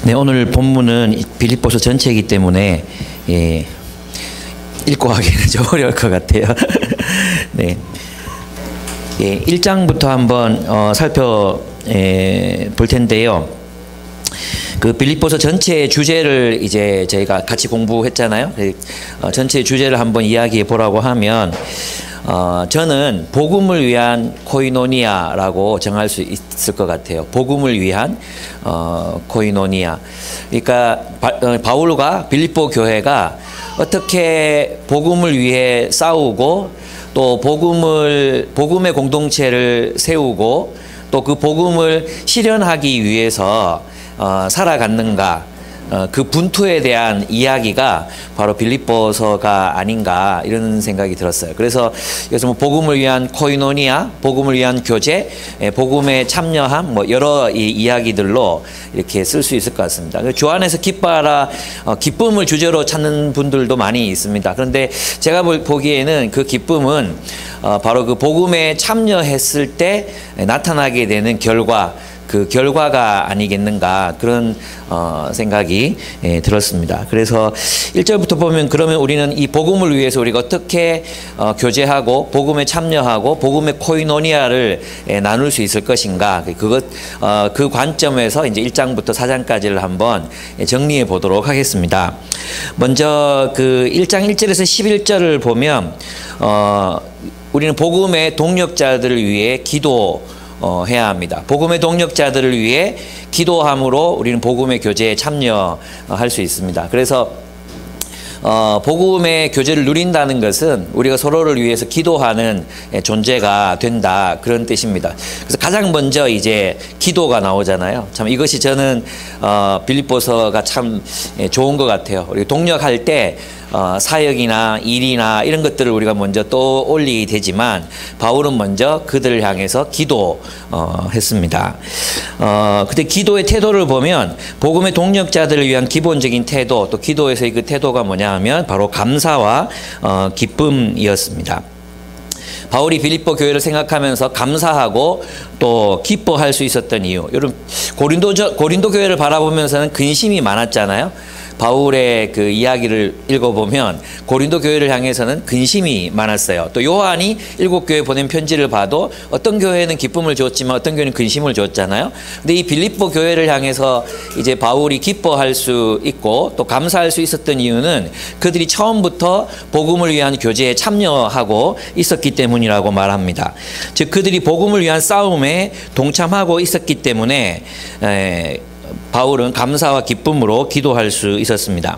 네, 오늘 본문은 빌립보서 전체이기 때문에 읽고 하기는 좀 어려울 것 같아요. 네, 1장부터 한번 살펴볼 텐데요. 그 빌립보서 전체의 주제를 이제 저희가 같이 공부했잖아요. 전체 주제를 한번 이야기해 보라고 하면 저는 복음을 위한 코이노니아라고 정할 수 있을 것 같아요. 복음을 위한 코이노니아. 그러니까 바울과 빌립보 교회가 어떻게 복음을 위해 싸우고 또 복음의 공동체를 세우고 또 그 복음을 실현하기 위해서 살아갔는가, 그 분투에 대한 이야기가 바로 빌립보서가 아닌가 이런 생각이 들었어요. 그래서 여기서 뭐 복음을 위한 코이노니아, 복음을 위한 교제, 복음에 참여함, 뭐 여러 이야기들로 이렇게 쓸 수 있을 것 같습니다. 주 안에서 기뻐하라, 기쁨을 주제로 찾는 분들도 많이 있습니다. 그런데 제가 보기에는 그 기쁨은 바로 그 복음에 참여했을 때 나타나게 되는 그 결과가 아니겠는가, 그런 생각이 들었습니다. 그래서 1절부터 보면, 그러면 우리는 이 복음을 위해서 우리가 어떻게 교제하고 복음에 참여하고 복음의 코이노니아를 나눌 수 있을 것인가, 그 관점에서 이제 1장부터 4장까지를 한번 정리해 보도록 하겠습니다. 먼저 그 1장 1절에서 11절을 보면 우리는 복음의 동력자들을 위해 기도해야 합니다. 복음의 동력자들을 위해 기도함으로 우리는 복음의 교제에 참여할 수 있습니다. 그래서 복음의 교제를 누린다는 것은 우리가 서로를 위해서 기도하는 존재가 된다, 그런 뜻입니다. 그래서 가장 먼저 이제 기도가 나오잖아요. 참 이것이 저는 빌립보서가 참 좋은 것 같아요. 우리 동력할 때 사역이나 일이나 이런 것들을 우리가 먼저 떠올리게 되지만 바울은 먼저 그들을 향해서 기도했습니다. 그때 기도의 태도를 보면 복음의 동력자들을 위한 기본적인 태도, 또 기도에서의 그 태도가 뭐냐 하면 바로 감사와 기쁨이었습니다. 바울이 빌립보 교회를 생각하면서 감사하고 또 기뻐할 수 있었던 이유, 여러분 고린도 교회를 바라보면서는 근심이 많았잖아요. 바울의 그 이야기를 읽어보면 고린도 교회를 향해서는 근심이 많았어요. 또 요한이 7교회 보낸 편지를 봐도 어떤 교회는 기쁨을 줬지만 어떤 교회는 근심을 줬잖아요. 근데 이 빌립보 교회를 향해서 이제 바울이 기뻐할 수 있고 또 감사할 수 있었던 이유는 그들이 처음부터 복음을 위한 교제에 참여하고 있었기 때문이라고 말합니다. 즉 그들이 복음을 위한 싸움에 동참하고 있었기 때문에 바울은 감사와 기쁨으로 기도할 수 있었습니다.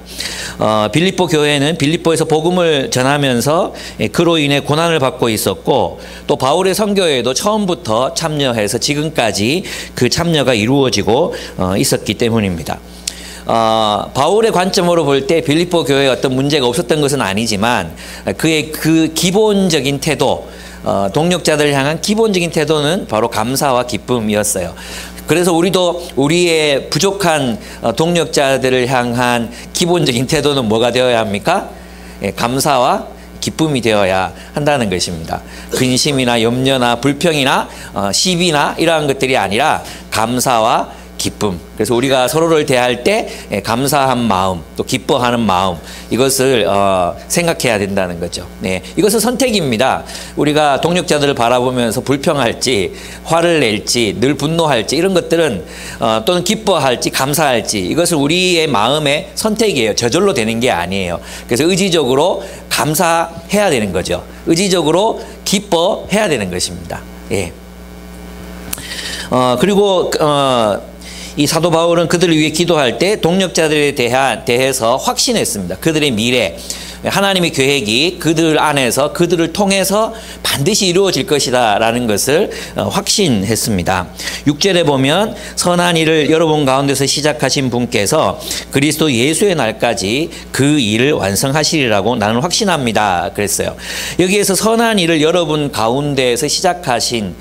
빌립보 교회는 빌립보에서 복음을 전하면서 그로 인해 고난을 받고 있었고, 또 바울의 선교에도 처음부터 참여해서 지금까지 그 참여가 이루어지고 있었기 때문입니다. 바울의 관점으로 볼 때 빌립보 교회에 어떤 문제가 없었던 것은 아니지만 그의 그 기본적인 태도, 동력자들을 향한 기본적인 태도는 바로 감사와 기쁨이었어요. 그래서 우리도 우리의 부족한 동력자들을 향한 기본적인 태도는 뭐가 되어야 합니까? 감사와 기쁨이 되어야 한다는 것입니다. 근심이나 염려나 불평이나 시비나 이러한 것들이 아니라 감사와 기쁨. 그래서 우리가 서로를 대할 때 감사한 마음, 또 기뻐하는 마음, 이것을 생각해야 된다는 거죠. 네, 이것은 선택입니다. 우리가 동력자들을 바라보면서 불평할지, 화를 낼지, 늘 분노할지, 이런 것들은 또는 기뻐할지, 감사할지, 이것을 우리의 마음의 선택이에요. 저절로 되는 게 아니에요. 그래서 의지적으로 감사해야 되는 거죠. 의지적으로 기뻐해야 되는 것입니다. 예. 그리고 이 사도 바울은 그들을 위해 기도할 때 동력자들에 대해서 확신했습니다. 그들의 미래, 하나님의 계획이 그들 안에서, 그들을 통해서 반드시 이루어질 것이다 라는 것을 확신했습니다. 6절에 보면 선한 일을 여러분 가운데서 시작하신 분께서 그리스도 예수의 날까지 그 일을 완성하시리라고 나는 확신합니다 그랬어요. 여기에서 선한 일을 여러분 가운데에서 시작하신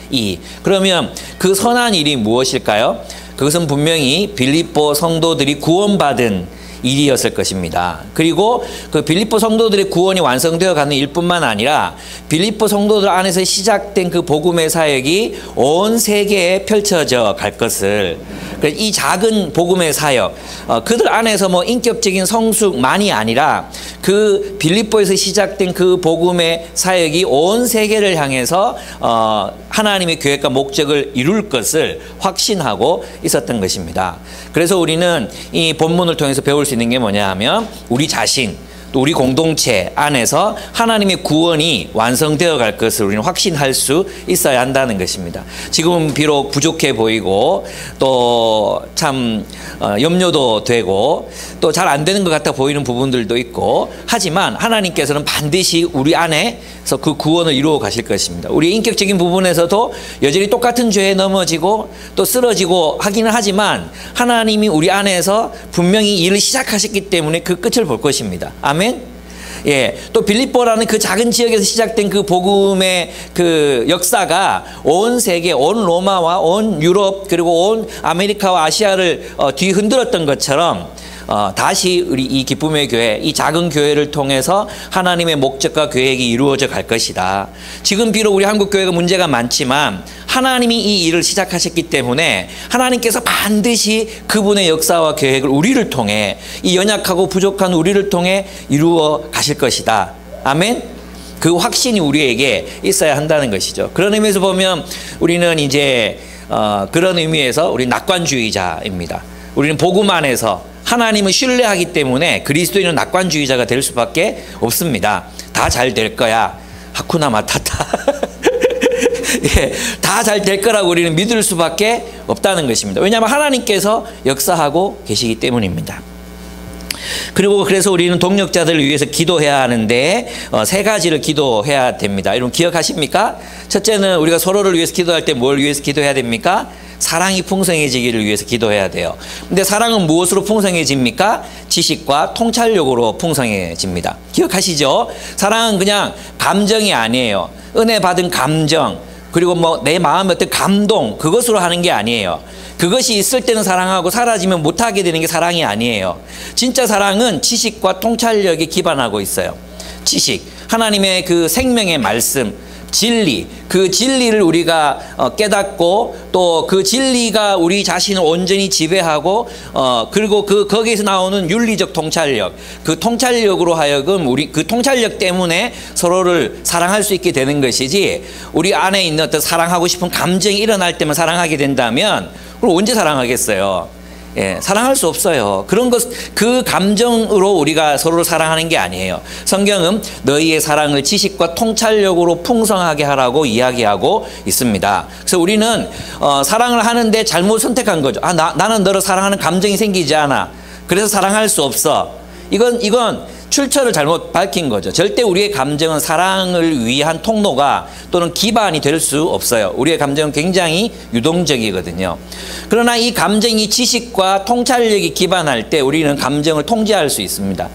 그러면 그 선한 일이 무엇일까요? 그것은 분명히 빌립보 성도들이 구원받은 일이었을 것입니다. 그리고 그 빌립보 성도들의 구원이 완성되어 가는 일뿐만 아니라 빌립보 성도들 안에서 시작된 그 복음의 사역이 온 세계에 펼쳐져 갈 것을, 이 작은 복음의 사역, 그들 안에서 뭐 인격적인 성숙만이 아니라 그 빌립보에서 시작된 그 복음의 사역이 온 세계를 향해서 하나님의 계획과 목적을 이룰 것을 확신하고 있었던 것입니다. 그래서 우리는 이 본문을 통해서 배울 수 있는 게 뭐냐 하면 우리 자신, 또 우리 공동체 안에서 하나님의 구원이 완성되어 갈 것을 우리는 확신할 수 있어야 한다는 것입니다. 지금 비록 부족해 보이고 또 참 염려도 되고 또 잘 안 되는 것 같아 보이는 부분들도 있고, 하지만 하나님께서는 반드시 우리 안에서 그 구원을 이루어 가실 것입니다. 우리 인격적인 부분에서도 여전히 똑같은 죄에 넘어지고 또 쓰러지고 하기는 하지만 하나님이 우리 안에서 분명히 일을 시작하셨기 때문에 그 끝을 볼 것입니다. 아멘. 예, 또 빌립보라는 그 작은 지역에서 시작된 그 복음의 그 역사가 온 세계, 온 로마와 온 유럽 그리고 온 아메리카와 아시아를 뒤흔들었던 것처럼 다시 우리 이 기쁨의 교회, 이 작은 교회를 통해서 하나님의 목적과 계획이 이루어져 갈 것이다. 지금 비록 우리 한국 교회가 문제가 많지만 하나님이 이 일을 시작하셨기 때문에 하나님께서 반드시 그분의 역사와 계획을 우리를 통해, 이 연약하고 부족한 우리를 통해 이루어 가실 것이다. 아멘. 그 확신이 우리에게 있어야 한다는 것이죠. 그런 의미에서 보면 우리는 이제 그런 의미에서 우리 낙관주의자입니다. 우리는 복음 안에서 하나님을 신뢰하기 때문에 그리스도인은 낙관주의자가 될 수밖에 없습니다. 다 잘 될 거야. 하쿠나 마타타. 예, 다 잘 될 거라고 우리는 믿을 수밖에 없다는 것입니다. 왜냐하면 하나님께서 역사하고 계시기 때문입니다. 그리고 그래서 우리는 동력자들을 위해서 기도해야 하는데 세 가지를 기도해야 됩니다. 여러분 기억하십니까? 첫째는 우리가 서로를 위해서 기도할 때 뭘 위해서 기도해야 됩니까? 사랑이 풍성해지기를 위해서 기도해야 돼요. 근데 사랑은 무엇으로 풍성해집니까? 지식과 통찰력으로 풍성해집니다. 기억하시죠? 사랑은 그냥 감정이 아니에요. 은혜 받은 감정, 그리고 뭐 내 마음의 어떤 감동, 그것으로 하는 게 아니에요. 그것이 있을 때는 사랑하고 사라지면 못하게 되는 게 사랑이 아니에요. 진짜 사랑은 지식과 통찰력에 기반하고 있어요. 지식, 하나님의 그 생명의 말씀, 진리, 그 진리를 우리가 깨닫고 또 그 진리가 우리 자신을 온전히 지배하고 그리고 거기에서 나오는 윤리적 통찰력, 그 통찰력으로 하여금 우리 그 통찰력 때문에 서로를 사랑할 수 있게 되는 것이지, 우리 안에 있는 어떤 사랑하고 싶은 감정이 일어날 때만 사랑하게 된다면 그럼 언제 사랑하겠어요? 예, 사랑할 수 없어요. 그런 것, 그 감정으로 우리가 서로를 사랑하는 게 아니에요. 성경은 너희의 사랑을 지식과 통찰력으로 풍성하게 하라고 이야기하고 있습니다. 그래서 우리는 사랑을 하는데 잘못 선택한 거죠. 나는 너를 사랑하는 감정이 생기지 않아. 그래서 사랑할 수 없어. 이건 출처를 잘못 밝힌 거죠. 절대 우리의 감정은 사랑을 위한 통로가 또는 기반이 될 수 없어요. 우리의 감정은 굉장히 유동적이거든요. 그러나 이 감정이 지식과 통찰력이 기반할 때 우리는 감정을 통제할 수 있습니다.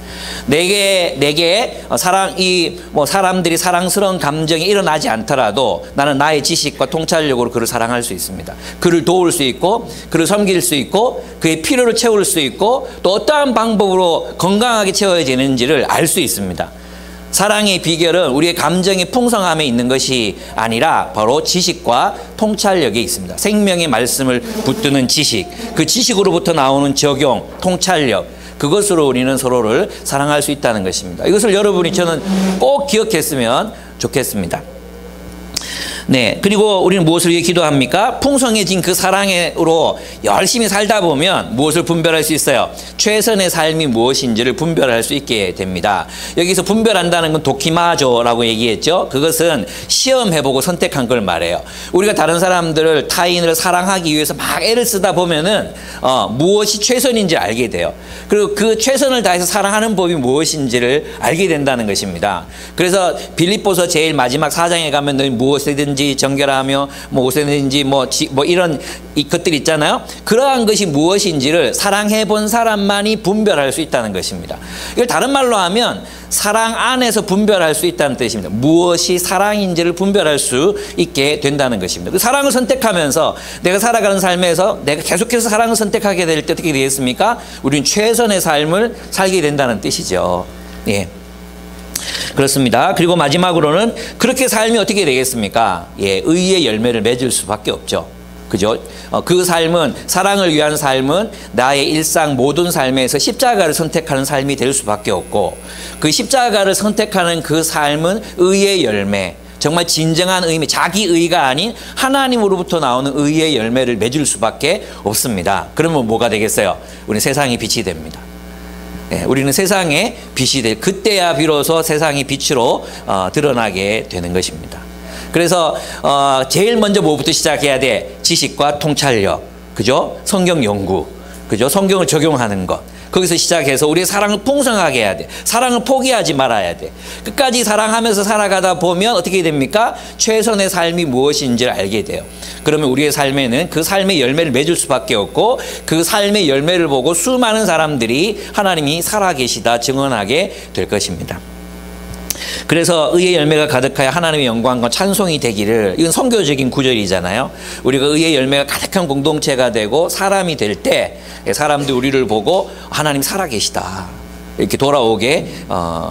내게 사람들이 사랑스러운 감정이 일어나지 않더라도 나는 나의 지식과 통찰력으로 그를 사랑할 수 있습니다. 그를 도울 수 있고, 그를 섬길 수 있고, 그의 필요를 채울 수 있고, 또 어떠한 방법으로 건강하게 채워지는지를 알 수 있습니다. 사랑의 비결은 우리의 감정의 풍성함에 있는 것이 아니라 바로 지식과 통찰력에 있습니다. 생명의 말씀을 붙드는 지식, 그 지식으로부터 나오는 적용, 통찰력, 그것으로 우리는 서로를 사랑할 수 있다는 것입니다. 이것을 여러분이 저는 꼭 기억했으면 좋겠습니다. 네, 그리고 우리는 무엇을 위해 기도합니까? 풍성해진 그 사랑으로 열심히 살다 보면 무엇을 분별할 수 있어요? 최선의 삶이 무엇인지를 분별할 수 있게 됩니다. 여기서 분별한다는 건 도키마조라고 얘기했죠. 그것은 시험해보고 선택한 걸 말해요. 우리가 다른 사람들을, 타인을 사랑하기 위해서 막 애를 쓰다 보면은 무엇이 최선인지 알게 돼요. 그리고 그 최선을 다해서 사랑하는 법이 무엇인지를 알게 된다는 것입니다. 그래서 빌립보서 제일 마지막 4장에 가면 너희 무엇이든 옷이든지 정결하며 뭐 옷이든지 뭐 이런 것들 있잖아요. 그러한 것이 무엇인지를 사랑해 본 사람만이 분별할 수 있다는 것입니다. 이걸 다른 말로 하면 사랑 안에서 분별할 수 있다는 뜻입니다. 무엇이 사랑인지를 분별할 수 있게 된다는 것입니다. 그 사랑을 선택하면서 내가 살아가는 삶에서 내가 계속해서 사랑을 선택하게 될 때 어떻게 되겠습니까? 우리는 최선의 삶을 살게 된다는 뜻이죠. 예. 그렇습니다. 그리고 마지막으로는 그렇게 삶이 어떻게 되겠습니까? 예, 의의 열매를 맺을 수밖에 없죠. 그죠? 그 삶은, 사랑을 위한 삶은 나의 일상 모든 삶에서 십자가를 선택하는 삶이 될 수밖에 없고, 그 십자가를 선택하는 그 삶은 의의 열매, 정말 진정한 의미, 자기 의가 아닌 하나님으로부터 나오는 의의 열매를 맺을 수밖에 없습니다. 그러면 뭐가 되겠어요? 우리는 세상이 빛이 됩니다. 예, 우리는 세상의 빛이 될, 그때야 비로소 세상이 빛으로 드러나게 되는 것입니다. 그래서 제일 먼저 뭐부터 시작해야 돼? 지식과 통찰력, 그죠? 성경 연구, 그죠? 성경을 적용하는 것. 거기서 시작해서 우리의 사랑을 풍성하게 해야 돼. 사랑을 포기하지 말아야 돼. 끝까지 사랑하면서 살아가다 보면 어떻게 됩니까? 최선의 삶이 무엇인지를 알게 돼요. 그러면 우리의 삶에는 그 삶의 열매를 맺을 수밖에 없고, 그 삶의 열매를 보고 수많은 사람들이 하나님이 살아계시다 증언하게 될 것입니다. 그래서 의의 열매가 가득하여 하나님의 영광과 찬송이 되기를, 이건 선교적인 구절이잖아요. 우리가 의의 열매가 가득한 공동체가 되고 사람이 될 때 사람들이 우리를 보고 하나님 살아계시다 이렇게 돌아오게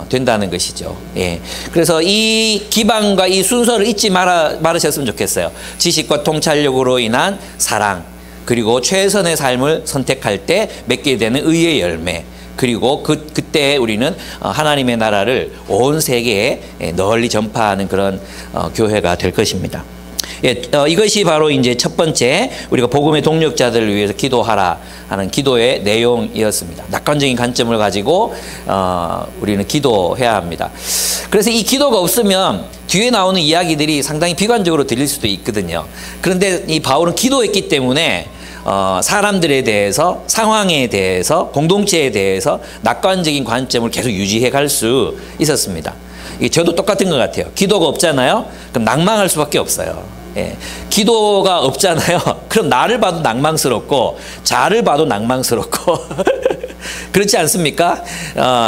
된다는 것이죠. 예. 그래서 이 기반과 이 순서를 잊지 말으셨으면 좋겠어요. 지식과 통찰력으로 인한 사랑, 그리고 최선의 삶을 선택할 때 맺게 되는 의의 열매, 그리고 그때 우리는 하나님의 나라를 온 세계에 널리 전파하는 그런 교회가 될 것입니다. 예, 이것이 바로 이제 첫 번째 우리가 복음의 동력자들을 위해서 기도하라 하는 기도의 내용이었습니다. 낙관적인 관점을 가지고 우리는 기도해야 합니다. 그래서 이 기도가 없으면 뒤에 나오는 이야기들이 상당히 비관적으로 들릴 수도 있거든요. 그런데 이 바울은 기도했기 때문에 사람들에 대해서, 상황에 대해서, 공동체에 대해서 낙관적인 관점을 계속 유지해 갈 수 있었습니다. 이게 저도 똑같은 것 같아요. 기도가 없잖아요. 그럼 낭망할 수밖에 없어요. 예. 기도가 없잖아요. 그럼 나를 봐도 낭망스럽고 자를 봐도 낭망스럽고 그렇지 않습니까?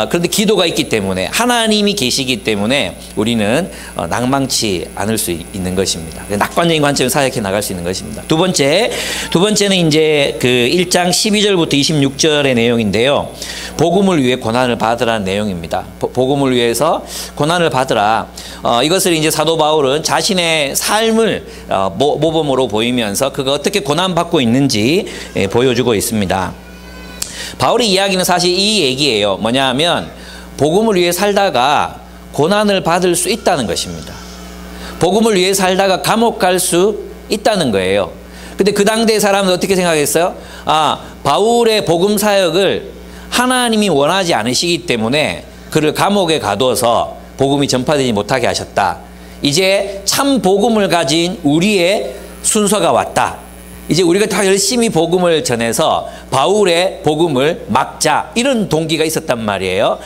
그런데 기도가 있기 때문에, 하나님이 계시기 때문에 우리는 낭망치 않을 수 있는 것입니다. 낙관적인 관점을 사역해 나갈 수 있는 것입니다. 두 번째는 이제 그 1장 12절부터 26절의 내용인데요. 복음을 위해 고난을 받으라는 내용입니다. 복음을 위해서 고난을 받으라. 이것을 이제 사도 바울은 자신의 삶을 모범으로 보이면서 그가 어떻게 고난받고 있는지 보여주고 있습니다. 바울의 이야기는 사실 이 얘기예요. 뭐냐 하면 복음을 위해 살다가 고난을 받을 수 있다는 것입니다. 복음을 위해 살다가 감옥 갈 수 있다는 거예요. 근데 그 당대의 사람은 어떻게 생각했어요? 바울의 복음 사역을 하나님이 원하지 않으시기 때문에 그를 감옥에 가둬서 복음이 전파되지 못하게 하셨다. 이제 참 복음을 가진 우리의 순서가 왔다. 이제 우리가 다 열심히 복음을 전해서 바울의 복음을 막자, 이런 동기가 있었단 말이에요.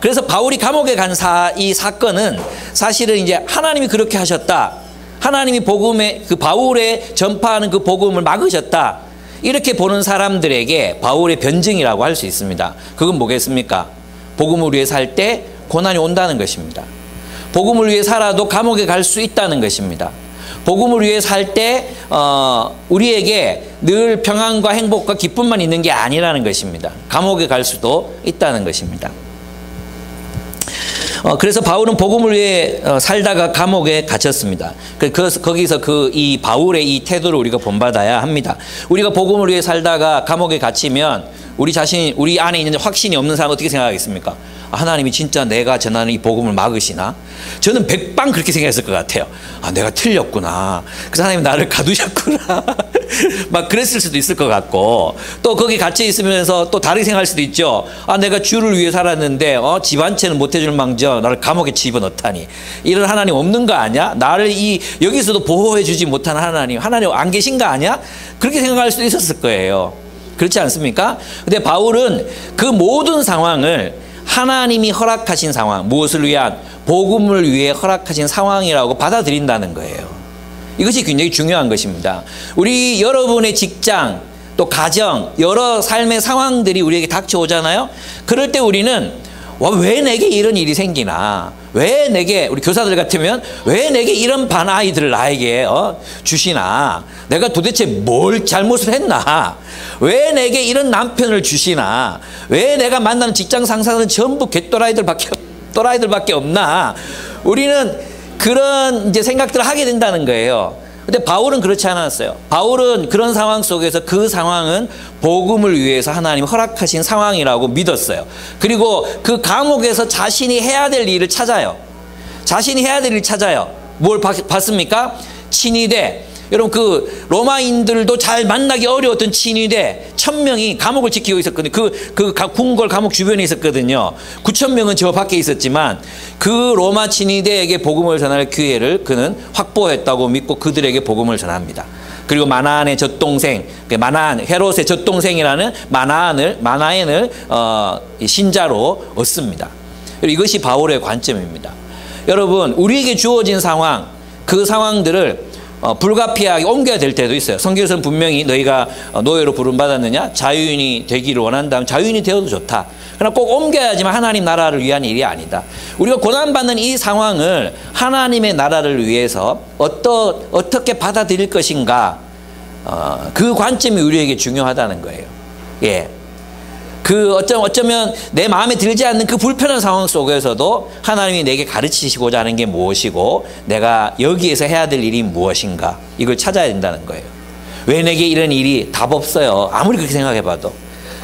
그래서 바울이 감옥에 간 이 사건은 사실은 이제 하나님이 그렇게 하셨다. 하나님이 그 바울의 전파하는 그 복음을 막으셨다. 이렇게 보는 사람들에게 바울의 변증이라고 할 수 있습니다. 그건 뭐겠습니까? 복음을 위해 살 때 고난이 온다는 것입니다. 복음을 위해 살아도 감옥에 갈 수 있다는 것입니다. 복음을 위해 살 때 우리에게 늘 평안과 행복과 기쁨만 있는 게 아니라는 것입니다. 감옥에 갈 수도 있다는 것입니다. 그래서 바울은 복음을 위해 살다가 감옥에 갇혔습니다. 그래서 거기서 이 바울의 이 태도를 우리가 본받아야 합니다. 우리가 복음을 위해 살다가 감옥에 갇히면 우리 안에 있는 확신이 없는 사람은 어떻게 생각하겠습니까? 하나님이 진짜 내가 전하는 이 복음을 막으시나? 저는 백방 그렇게 생각했을 것 같아요. 내가 틀렸구나. 그래서 하나님 나를 가두셨구나. 막 그랬을 수도 있을 것 같고, 또 거기 갇혀 있으면서 또 다르게 생각할 수도 있죠. 내가 주를 위해 살았는데 집안채는 못 해줄 망정 나를 감옥에 집어넣다니. 이런 하나님 없는 거 아니야? 나를 여기서도 보호해 주지 못한 하나님 안 계신 거 아니야? 그렇게 생각할 수도 있었을 거예요. 그렇지 않습니까? 근데 바울은 그 모든 상황을 하나님이 허락하신 상황, 무엇을 위한? 복음을 위해 허락하신 상황이라고 받아들인다는 거예요. 이것이 굉장히 중요한 것입니다. 우리 여러분의 직장, 또 가정, 여러 삶의 상황들이 우리에게 닥쳐오잖아요. 그럴 때 우리는 왜 내게 이런 일이 생기나? 왜 내게, 우리 교사들 같으면 왜 내게 이런 반아이들을 나에게 주시나? 내가 도대체 뭘 잘못을 했나? 왜 내게 이런 남편을 주시나? 왜 내가 만나는 직장 상사들은 전부 또라이들밖에 없나? 우리는 그런 이제 생각들을 하게 된다는 거예요. 근데 바울은 그렇지 않았어요. 바울은 그런 상황 속에서 그 상황은 복음을 위해서 하나님이 허락하신 상황이라고 믿었어요. 그리고 그 감옥에서 자신이 해야 될 일을 찾아요. 자신이 해야 될 일을 찾아요. 뭘 봤습니까? 친위대. 여러분, 그 로마인들도 잘 만나기 어려웠던 친위대 1000명이 감옥을 지키고 있었거든요. 그 궁궐 감옥 주변에 있었거든요. 9000명은 저 밖에 있었지만 그 로마 친위대에게 복음을 전할 기회를 그는 확보했다고 믿고 그들에게 복음을 전합니다. 그리고 마나안의 젖동생, 헤롯의 젖동생이라는 마나엔을 신자로 얻습니다. 이것이 바울의 관점입니다. 여러분, 우리에게 주어진 상황, 그 상황들을 불가피하게 옮겨야 될 때도 있어요. 성경에서는 분명히 너희가 노예로 부름받았느냐? 자유인이 되기를 원한다면 자유인이 되어도 좋다. 그러나 꼭 옮겨야지만 하나님 나라를 위한 일이 아니다. 우리가 고난받는 이 상황을 하나님의 나라를 위해서 어떻게 받아들일 것인가, 그 관점이 우리에게 중요하다는 거예요. 예. 어쩌면 내 마음에 들지 않는 그 불편한 상황 속에서도 하나님이 내게 가르치시고자 하는 게 무엇이고 내가 여기에서 해야 될 일이 무엇인가, 이걸 찾아야 된다는 거예요. 왜 내게 이런 일이? 답 없어요. 아무리 그렇게 생각해봐도.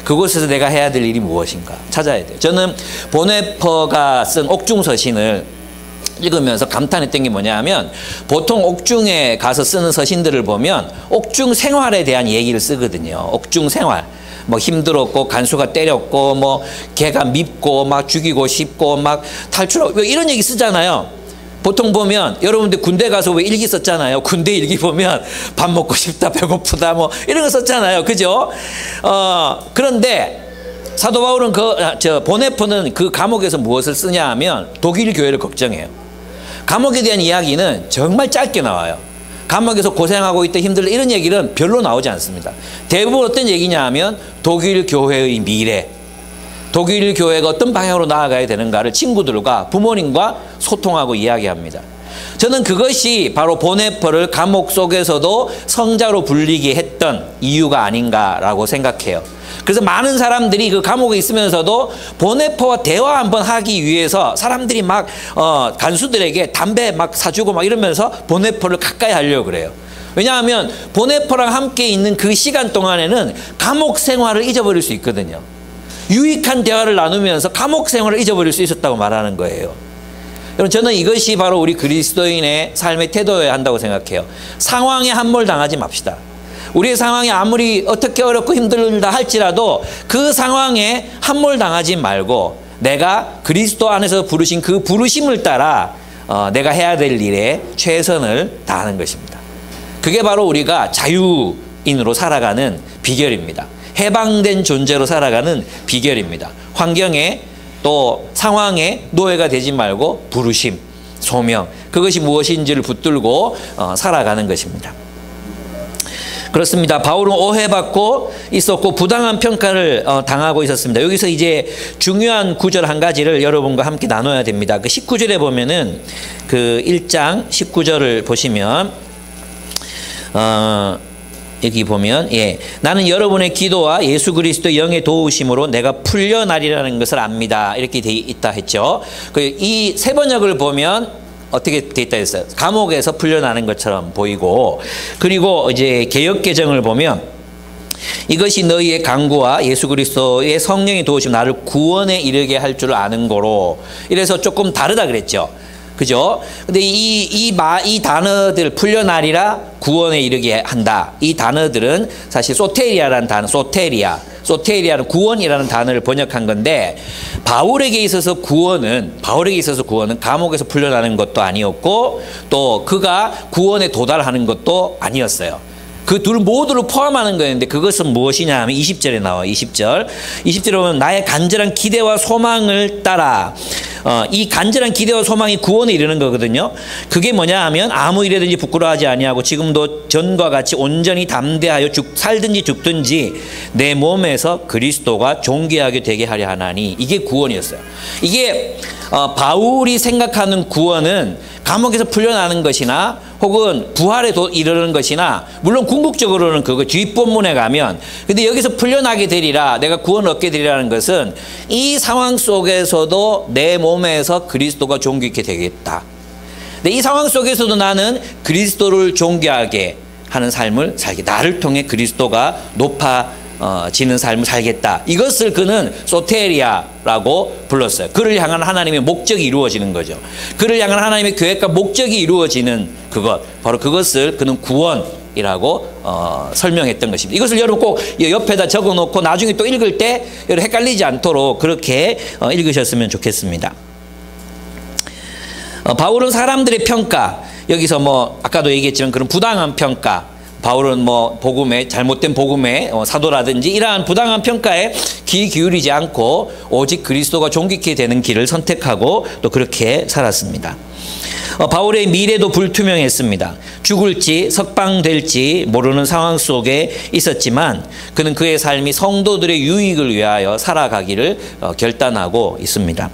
그곳에서 내가 해야 될 일이 무엇인가 찾아야 돼요. 저는 보네퍼가 쓴 옥중서신을 읽으면서 감탄했던 게 뭐냐면, 보통 옥중에 가서 쓰는 서신들을 보면 옥중 생활에 대한 얘기를 쓰거든요. 옥중 생활. 뭐 힘들었고 간수가 때렸고 뭐 개가 밉고 막 죽이고 싶고 막 탈출하고 이런 얘기 쓰잖아요. 보통 보면 여러분들 군대 가서 왜 일기 썼잖아요. 군대 일기 보면 밥 먹고 싶다, 배고프다 뭐 이런 거 썼잖아요. 그죠? 그런데 사도 바울은 보네퍼는 그 감옥에서 무엇을 쓰냐 하면 독일 교회를 걱정해요. 감옥에 대한 이야기는 정말 짧게 나와요. 감옥에서 고생하고 있다, 힘들다 이런 얘기는 별로 나오지 않습니다. 대부분 어떤 얘기냐 하면 독일 교회의 미래, 독일 교회가 어떤 방향으로 나아가야 되는가를 친구들과 부모님과 소통하고 이야기합니다. 저는 그것이 바로 보네퍼를 감옥 속에서도 성자로 불리게 했던 이유가 아닌가라고 생각해요. 그래서 많은 사람들이 그 감옥에 있으면서도 보네퍼와 대화 한번 하기 위해서 사람들이 막 간수들에게 담배 막 사주고 막 이러면서 보네퍼를 가까이 하려고 그래요. 왜냐하면 보네퍼랑 함께 있는 그 시간 동안에는 감옥 생활을 잊어버릴 수 있거든요. 유익한 대화를 나누면서 감옥 생활을 잊어버릴 수 있었다고 말하는 거예요. 여러분, 저는 이것이 바로 우리 그리스도인의 삶의 태도여야 한다고 생각해요. 상황에 함몰당하지 맙시다. 우리의 상황이 아무리 어떻게 어렵고 힘들다 할지라도 그 상황에 함몰당하지 말고 내가 그리스도 안에서 부르신 그 부르심을 따라 내가 해야 될 일에 최선을 다하는 것입니다. 그게 바로 우리가 자유인으로 살아가는 비결입니다. 해방된 존재로 살아가는 비결입니다. 환경에 또 상황에 노예가 되지 말고 부르심, 소명, 그것이 무엇인지를 붙들고 살아가는 것입니다. 그렇습니다. 바울은 오해받고 있었고 부당한 평가를 당하고 있었습니다. 여기서 이제 중요한 구절 한 가지를 여러분과 함께 나눠야 됩니다. 그 19절에 보면은 그 1장 19절을 보시면 여기 보면 나는 여러분의 기도와 예수 그리스도의 영의 도우심으로 내가 풀려나리라는 것을 압니다. 이렇게 돼 있다 했죠. 이 세 번역을 보면 어떻게 돼 있다 했어요? 감옥에서 풀려나는 것처럼 보이고, 그리고 이제 개역개정을 보면 이것이 너희의 강구와 예수 그리스도의 성령의 도우심 나를 구원에 이르게 할 줄 아는 거로, 이래서 조금 다르다 그랬죠. 그죠? 근데 이 단어들, 풀려나리라, 구원에 이르게 한다, 이 단어들은 사실 소테리아라는 단어, 소테리아는 구원이라는 단어를 번역한 건데, 바울에게 있어서 구원은 감옥에서 풀려나는 것도 아니었고 또 그가 구원에 도달하는 것도 아니었어요. 그 둘 모두를 포함하는 거였는데 그것은 무엇이냐 하면 20절에 나와요. 20절에 보면 나의 간절한 기대와 소망을 따라 이 간절한 기대와 소망이 구원에 이르는 거거든요. 그게 뭐냐 하면 아무 일에든지 부끄러워하지 아니하고 지금도 전과 같이 온전히 담대하여 살든지 죽든지 내 몸에서 그리스도가 존귀하게 되게 하려 하나니, 이게 구원이었어요. 이게 바울이 생각하는 구원은 감옥에서 풀려나는 것이나 혹은 부활에 이르는 것이나, 물론 궁극적으로는 그거 뒷본문에 가면, 근데 여기서 풀려나게 되리라, 내가 구원을 얻게 되리라는 것은 이 상황 속에서도 내 몸에서 그리스도가 존귀케 되겠다. 근데 이 상황 속에서도 나는 그리스도를 존귀하게 하는 삶을 살게, 나를 통해 그리스도가 높아지는 삶을 살겠다. 이것을 그는 소테리아라고 불렀어요. 그를 향한 하나님의 목적이 이루어지는 거죠. 그를 향한 하나님의 계획과 목적이 이루어지는 그것, 바로 그것을 그는 구원이라고 설명했던 것입니다. 이것을 여러분 꼭 옆에다 적어놓고 나중에 또 읽을 때 여러분 헷갈리지 않도록 그렇게 읽으셨으면 좋겠습니다. 바울은 사람들의 평가, 여기서 뭐 아까도 얘기했지만 그런 부당한 평가, 바울은 뭐 복음에, 잘못된 복음의 사도라든지 이러한 부당한 평가에 귀 기울이지 않고 오직 그리스도가 존귀케 되는 길을 선택하고 또 그렇게 살았습니다. 바울의 미래도 불투명했습니다. 죽을지 석방될지 모르는 상황 속에 있었지만 그는 그의 삶이 성도들의 유익을 위하여 살아가기를 결단하고 있습니다.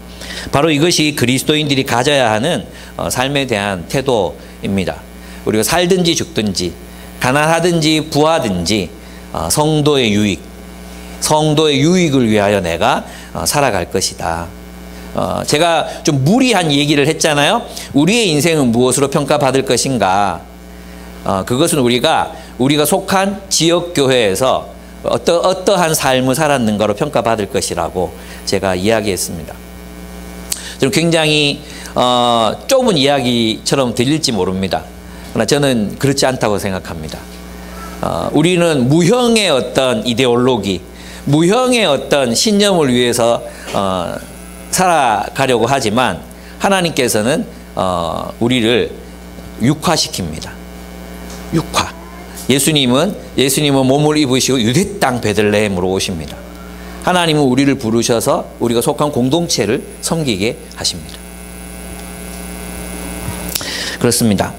바로 이것이 그리스도인들이 가져야 하는 삶에 대한 태도입니다. 우리가 살든지 죽든지, 가난하든지 부하든지 성도의 유익을 위하여 내가 살아갈 것이다. 제가 좀 무리한 얘기를 했잖아요. 우리의 인생은 무엇으로 평가받을 것인가? 그것은 우리가 속한 지역교회에서 어떠한 삶을 살았는가로 평가받을 것이라고 제가 이야기했습니다. 좀 굉장히 좁은 이야기처럼 들릴지 모릅니다. 그러나 저는 그렇지 않다고 생각합니다. 우리는 무형의 어떤 이데올로기, 무형의 어떤 신념을 위해서 살아가려고 하지만 하나님께서는 우리를 육화시킵니다. 육화. 예수님은 몸을 입으시고 유대 땅 베들레헴으로 오십니다. 하나님은 우리를 부르셔서 우리가 속한 공동체를 섬기게 하십니다. 그렇습니다.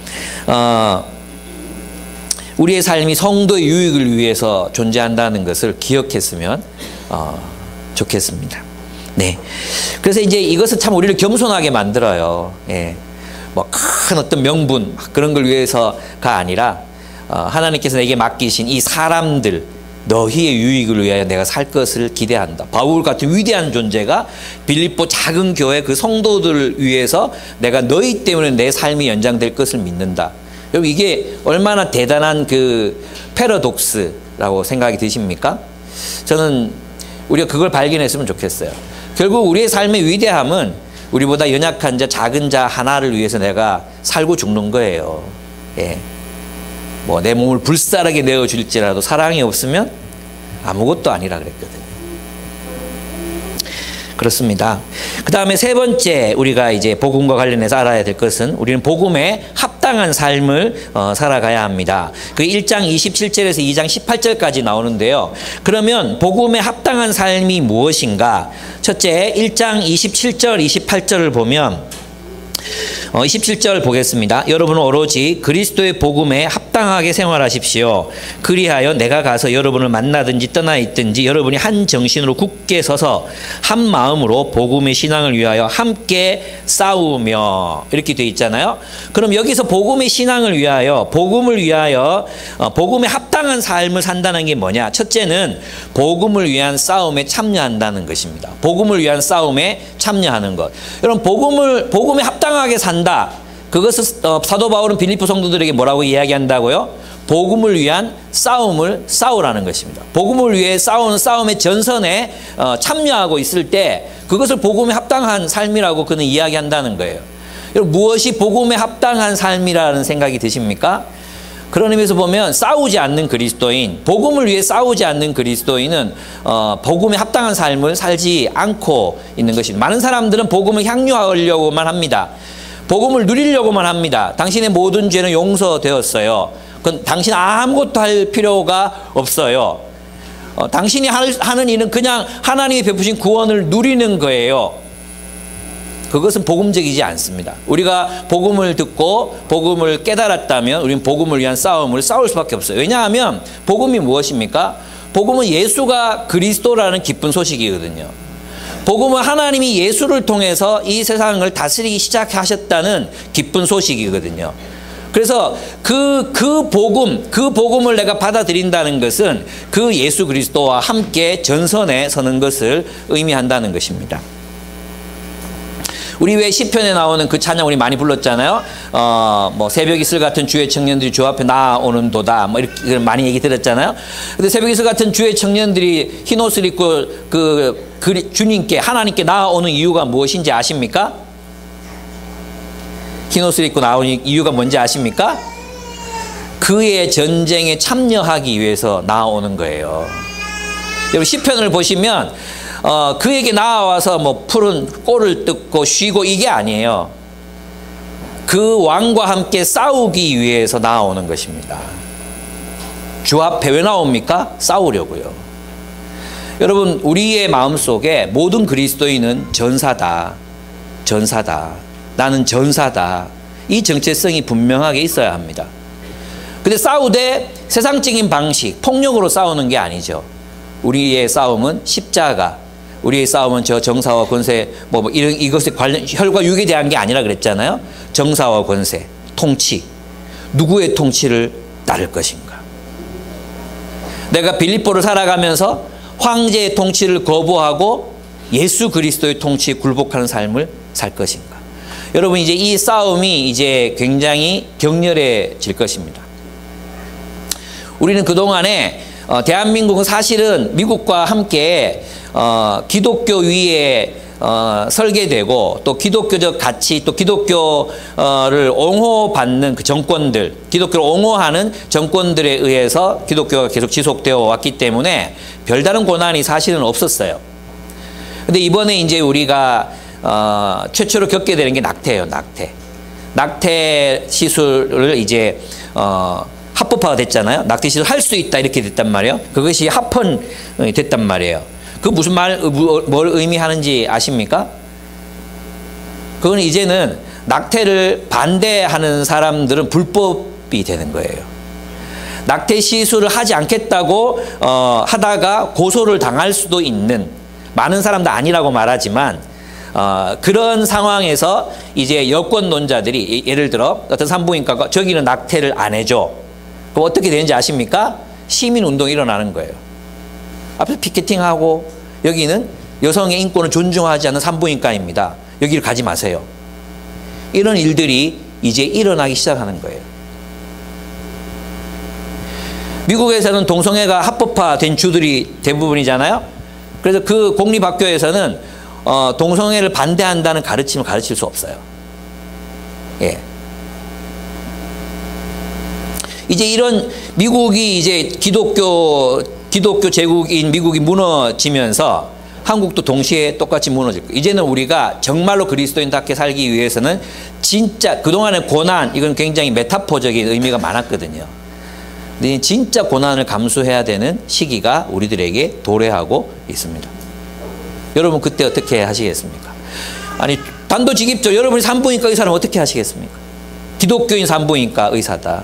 우리의 삶이 성도의 유익을 위해서 존재한다는 것을 기억했으면 좋겠습니다. 네. 그래서 이제 이것은 참 우리를 겸손하게 만들어요. 예. 뭐 큰 어떤 명분 그런 걸 위해서가 아니라 하나님께서 내게 맡기신 이 사람들, 너희의 유익을 위하여 내가 살 것을 기대한다. 바울 같은 위대한 존재가 빌립보 작은 교회 그 성도들을 위해서 내가 너희 때문에 내 삶이 연장될 것을 믿는다. 여러분, 이게 얼마나 대단한 그 패러독스라고 생각이 드십니까? 저는 우리가 그걸 발견했으면 좋겠어요. 결국 우리의 삶의 위대함은 우리보다 연약한 자, 작은 자 하나를 위해서 내가 살고 죽는 거예요. 예. 뭐 내 몸을 불사르게 내어줄지라도 사랑이 없으면 아무것도 아니라 그랬거든요. 그렇습니다. 그 다음에 세 번째 우리가 이제 복음과 관련해서 알아야 될 것은 우리는 복음에 합당한 삶을 살아가야 합니다. 그 1장 27절에서 2장 18절까지 나오는데요. 그러면 복음에 합당한 삶이 무엇인가? 첫째, 1장 27절, 28절을 보면 27절 보겠습니다. 여러분은 오로지 그리스도의 복음에 합당하게 생활하십시오. 그리하여 내가 가서 여러분을 만나든지 떠나 있든지 여러분이 한 정신으로 굳게 서서 한 마음으로 복음의 신앙을 위하여 함께 싸우며, 이렇게 되어 있잖아요. 그럼 여기서 복음의 신앙을 위하여, 복음을 위하여 복음에 합당한 삶을 산다는 게 뭐냐? 첫째는 복음을 위한 싸움에 참여한다는 것입니다. 복음을 위한 싸움에 참여하는 것. 여러분, 복음에 합당하게 산다. 그것을 사도 바울은 빌립보 성도들에게 뭐라고 이야기한다고요? 복음을 위한 싸움을 싸우라는 것입니다. 복음을 위해 싸우는 싸움의 전선에 참여하고 있을 때 그것을 복음에 합당한 삶이라고 그는 이야기한다는 거예요. 여러분, 무엇이 복음에 합당한 삶이라는 생각이 드십니까? 그런 의미에서 보면 싸우지 않는 그리스도인, 복음을 위해 싸우지 않는 그리스도인은 복음에 합당한 삶을 살지 않고 있는 것입니다. 많은 사람들은 복음을 향유하려고만 합니다. 복음을 누리려고만 합니다. 당신의 모든 죄는 용서되었어요. 그건 당신 아무것도 할 필요가 없어요. 당신이 하는 일은 그냥 하나님이 베푸신 구원을 누리는 거예요. 그것은 복음적이지 않습니다. 우리가 복음을 듣고 복음을 깨달았다면 우리는 복음을 위한 싸움을 싸울 수밖에 없어요. 왜냐하면 복음이 무엇입니까? 복음은 예수가 그리스도라는 기쁜 소식이거든요. 복음은 하나님이 예수를 통해서 이 세상을 다스리기 시작하셨다는 기쁜 소식이거든요. 그래서 그 복음을 내가 받아들인다는 것은 그 예수 그리스도와 함께 전선에 서는 것을 의미한다는 것입니다. 우리 왜 시편에 나오는 그 찬양 우리 많이 불렀잖아요. 뭐 새벽 이슬 같은 주의 청년들이 주 앞에 나오는 도다. 뭐 이렇게 많이 얘기 들었잖아요. 근데 새벽 이슬 같은 주의 청년들이 흰 옷을 입고 주님께 하나님께 나아오는 이유가 무엇인지 아십니까? 흰 옷을 입고 나오는 이유가 뭔지 아십니까? 그의 전쟁에 참여하기 위해서 나아오는 거예요. 여러분 시편을 보시면 그에게 나와서 뭐 푸른 꼴을 뜯고 쉬고 이게 아니에요. 그 왕과 함께 싸우기 위해서 나오는 것입니다. 주 앞에 왜 나옵니까? 싸우려고요. 여러분 우리의 마음속에 모든 그리스도인은 전사다. 나는 전사다. 이 정체성이 분명하게 있어야 합니다. 근데 싸우되 세상적인 방식, 폭력으로 싸우는 게 아니죠. 우리의 싸움은 십자가, 우리의 싸움은 저 정사와 권세, 이것에 관련, 혈과 육에 대한 게 아니라 그랬잖아요. 정사와 권세, 통치. 누구의 통치를 따를 것인가? 내가 빌립보를 살아가면서 황제의 통치를 거부하고 예수 그리스도의 통치에 굴복하는 삶을 살 것인가? 여러분 이제 이 싸움이 이제 굉장히 격렬해질 것입니다. 우리는 그동안에 대한민국은 사실은 미국과 함께 기독교 위에 설계되고 또 기독교적 가치 또 기독교를 옹호받는 그 정권들, 기독교를 옹호하는 정권들에 의해서 기독교가 계속 지속되어 왔기 때문에 별다른 고난이 사실은 없었어요. 근데 이번에 이제 우리가 최초로 겪게 되는 게 낙태예요. 낙태 시술을 이제 합법화가 됐잖아요. 낙태 시술 할 수 있다 이렇게 됐단 말이에요. 그것이 합헌 됐단 말이에요. 그 무슨 뭘 의미하는지 아십니까? 그건 이제는 낙태를 반대하는 사람들은 불법이 되는 거예요. 낙태 시술을 하지 않겠다고 하다가 고소를 당할 수도 있는, 많은 사람도 아니라고 말하지만 그런 상황에서 이제 여권론자들이 예를 들어 어떤 산부인과가 저기는 낙태를 안 해줘. 그럼 어떻게 되는지 아십니까? 시민운동이 일어나는 거예요. 앞에서 피켓팅하고 여기는 여성의 인권을 존중하지 않는 산부인과입니다. 여기를 가지 마세요. 이런 일들이 이제 일어나기 시작하는 거예요. 미국에서는 동성애가 합법화된 주들이 대부분이잖아요. 그래서 그 공립학교에서는 동성애를 반대한다는 가르침을 가르칠 수 없어요. 예. 이제 이런 미국이 이제 기독교 제국인 미국이 무너지면서 한국도 동시에 똑같이 무너질 거예요. 이제는 우리가 정말로 그리스도인답게 살기 위해서는 진짜 그동안의 고난, 이건 굉장히 메타포적인 의미가 많았거든요. 근데 진짜 고난을 감수해야 되는 시기가 우리들에게 도래하고 있습니다. 여러분 그때 어떻게 하시겠습니까? 아니 단도직입적 여러분이 산부인과 의사는 어떻게 하시겠습니까? 기독교인 산부인과 의사다.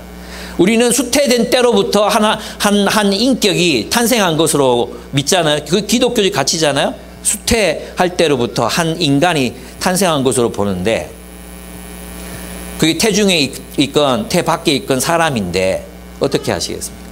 우리는 수태된 때로부터 한 인격이 탄생한 것으로 믿잖아요. 그 기독교적 가치잖아요. 수태할 때로부터 한 인간이 탄생한 것으로 보는데 그게 태중에 있건 태 밖에 있건 사람인데 어떻게 하시겠습니까?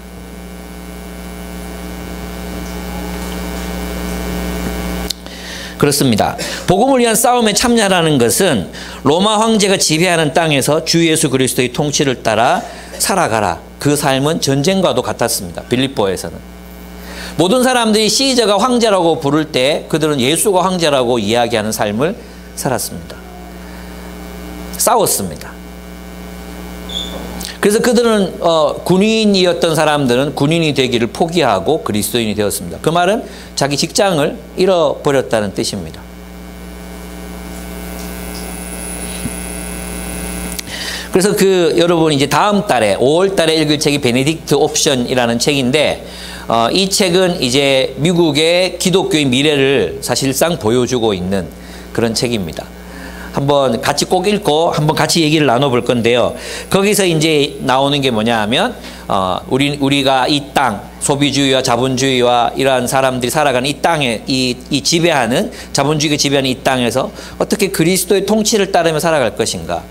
그렇습니다. 복음을 위한 싸움에 참여하는 것은 로마 황제가 지배하는 땅에서 주 예수 그리스도의 통치를 따라 살아가라. 그 삶은 전쟁과도 같았습니다. 빌립보에서는. 모든 사람들이 시저가 황제라고 부를 때 그들은 예수가 황제라고 이야기하는 삶을 살았습니다. 싸웠습니다. 그래서 그들은 군인이었던 사람들은 군인이 되기를 포기하고 그리스도인이 되었습니다. 그 말은 자기 직장을 잃어버렸다는 뜻입니다. 그래서 여러분 이제 다음 달에 5월 달에 읽을 책이 베네딕트 옵션이라는 책인데 이 책은 이제 미국의 기독교의 미래를 사실상 보여주고 있는 그런 책입니다. 한번 같이 꼭 읽고 한번 같이 얘기를 나눠볼 건데요. 거기서 이제 나오는 게 뭐냐 하면 우리가 이 땅, 소비주의와 자본주의와 이러한 사람들이 살아가는 이 땅에 이 지배하는 자본주의가 지배하는 이 땅에서 어떻게 그리스도의 통치를 따르며 살아갈 것인가.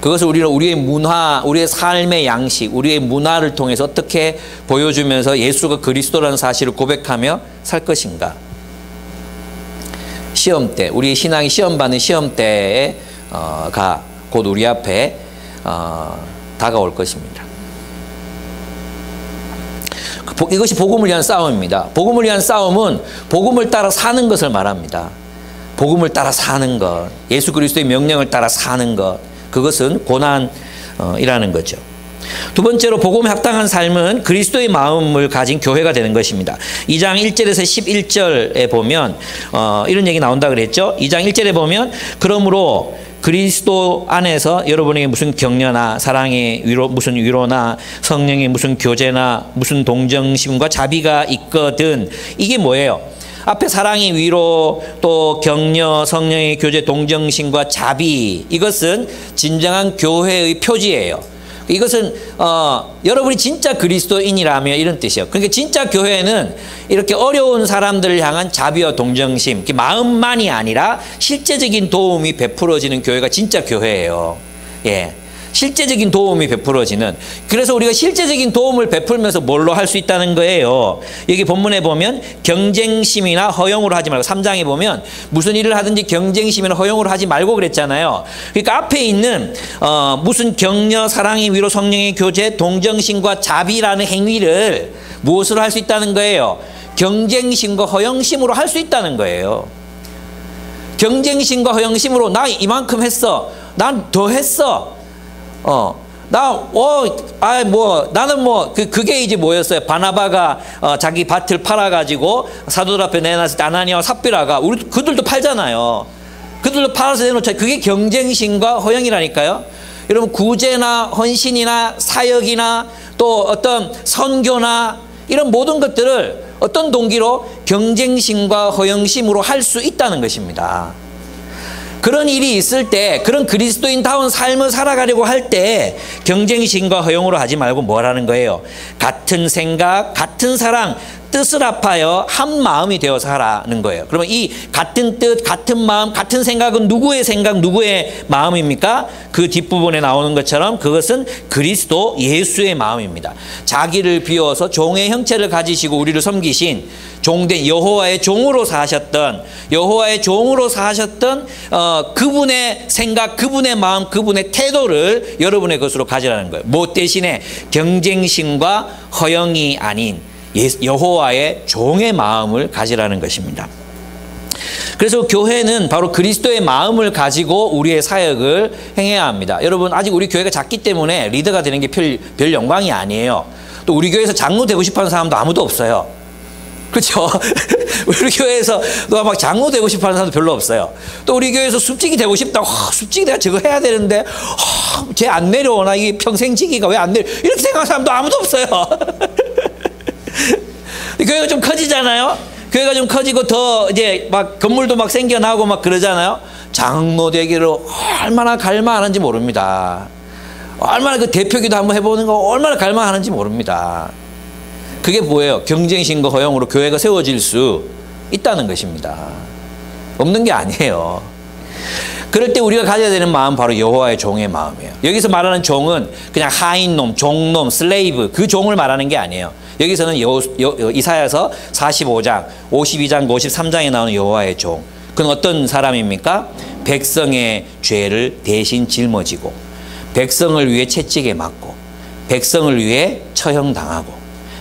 그것을 우리는 우리의 문화, 우리의 삶의 양식, 우리의 문화를 통해서 어떻게 보여주면서 예수가 그리스도라는 사실을 고백하며 살 것인가. 시험 때, 우리의 신앙이 시험받는 시험 때에 곧 우리 앞에 다가올 것입니다. 이것이 복음을 위한 싸움입니다. 복음을 위한 싸움은 복음을 따라 사는 것을 말합니다. 복음을 따라 사는 것, 예수 그리스도의 명령을 따라 사는 것, 그것은 고난이라는 거죠. 두 번째로 복음에 합당한 삶은 그리스도의 마음을 가진 교회가 되는 것입니다. 2장 1절에서 11절에 보면 이런 얘기 나온다 그랬죠. 2장 1절에 보면 그러므로 그리스도 안에서 여러분에게 무슨 격려나 사랑의 위로, 무슨 위로나 성령의 무슨 교제나 무슨 동정심과 자비가 있거든. 이게 뭐예요? 앞에 사랑의 위로, 또 격려, 성령의 교제, 동정심과 자비, 이것은 진정한 교회의 표지예요. 이것은 여러분이 진짜 그리스도인이라면 이런 뜻이에요. 그러니까 진짜 교회는 이렇게 어려운 사람들을 향한 자비와 동정심, 마음만이 아니라 실제적인 도움이 베풀어지는 교회가 진짜 교회예요. 예. 실제적인 도움이 베풀어지는. 그래서 우리가 실제적인 도움을 베풀면서 뭘로 할 수 있다는 거예요. 여기 본문에 보면 경쟁심이나 허용으로 하지 말고, 3장에 보면 무슨 일을 하든지 경쟁심이나 허용으로 하지 말고 그랬잖아요. 그러니까 앞에 있는 무슨 격려, 사랑의 위로, 성령의 교제, 동정심과 자비라는 행위를 무엇으로 할 수 있다는 거예요? 경쟁심과 허용심으로 할 수 있다는 거예요. 경쟁심과 허용심으로 나 이만큼 했어, 난 더 했어, 나는 그게 이제 뭐였어요? 바나바가 자기 밭을 팔아가지고 사도들 앞에 내놨을 때 아나니아와 삽비라가 그들도 팔잖아요. 그들도 팔아서 내놓자. 그게 경쟁심과 허영이라니까요. 여러분, 구제나 헌신이나 사역이나 또 어떤 선교나 이런 모든 것들을 어떤 동기로 경쟁심과 허영심으로 할 수 있다는 것입니다. 그런 일이 있을 때, 그런 그리스도인다운 삶을 살아가려고 할 때 경쟁심과 허용으로 하지 말고 뭐라는 거예요? 같은 생각, 같은 사랑, 뜻을 합하여 한 마음이 되어서 하라는 거예요. 그러면 이 같은 뜻, 같은 마음, 같은 생각은 누구의 생각, 누구의 마음입니까? 그 뒷부분에 나오는 것처럼 그것은 그리스도 예수의 마음입니다. 자기를 비워서 종의 형체를 가지시고 우리를 섬기신 종된 여호와의 종으로 사셨던 그분의 생각, 그분의 마음, 그분의 태도를 여러분의 것으로 가지라는 거예요. 뭐 대신에 경쟁심과 허영이 아닌 여호와의 종의 마음을 가지라는 것입니다. 그래서 교회는 바로 그리스도의 마음을 가지고 우리의 사역을 행해야 합니다. 여러분, 아직 우리 교회가 작기 때문에 리더가 되는 게 별 영광이 아니에요. 또 우리 교회에서 장로 되고 싶어하는 사람도 아무도 없어요. 그렇죠? 우리 교회에서 너 막 장로 되고 싶어하는 사람도 별로 없어요. 또 우리 교회에서 숲지기 되고 싶다. 숲지기 내가 저거 해야 되는데 쟤 안 내려오나, 이게 평생 지기가 왜 안 내려, 이렇게 생각하는 사람도 아무도 없어요. 교회가 좀 커지잖아요. 교회가 좀 커지고 더 이제 막 건물도 막 생겨나고 막 그러잖아요. 장로 되기를 얼마나 갈망하는지 모릅니다. 얼마나 그 대표기도 한번 해보는 거 얼마나 갈망하는지 모릅니다. 그게 뭐예요? 경쟁심과 허용으로 교회가 세워질 수 있다는 것입니다. 없는 게 아니에요. 그럴 때 우리가 가져야 되는 마음, 바로 여호와의 종의 마음이에요. 여기서 말하는 종은 그냥 하인놈, 종놈, 슬레이브, 그 종을 말하는 게 아니에요. 여기서는 이사야서 45장, 52장, 53장에 나오는 여호와의 종. 그건 어떤 사람입니까? 백성의 죄를 대신 짊어지고, 백성을 위해 채찍에 맞고, 백성을 위해 처형당하고,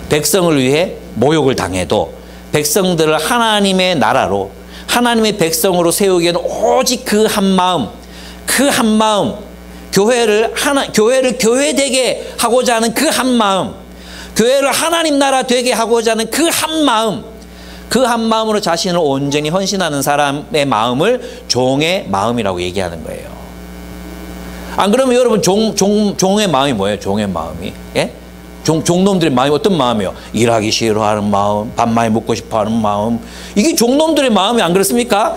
백성을 위해 모욕을 당해도 백성들을 하나님의 나라로, 하나님의 백성으로 세우기에는 오직 그 한 마음, 교회를 교회되게 하고자 하는 그 한 마음, 교회를 하나님 나라 되게 하고자 하는 그 한 마음, 그 한 마음으로 자신을 온전히 헌신하는 사람의 마음을 종의 마음이라고 얘기하는 거예요. 안 그러면 여러분 종의 마음이 뭐예요? 종의 마음이. 예? 종놈들의 마음이 어떤 마음이에요? 일하기 싫어하는 마음, 밥 많이 먹고 싶어하는 마음. 이게 종놈들의 마음이 안 그렇습니까?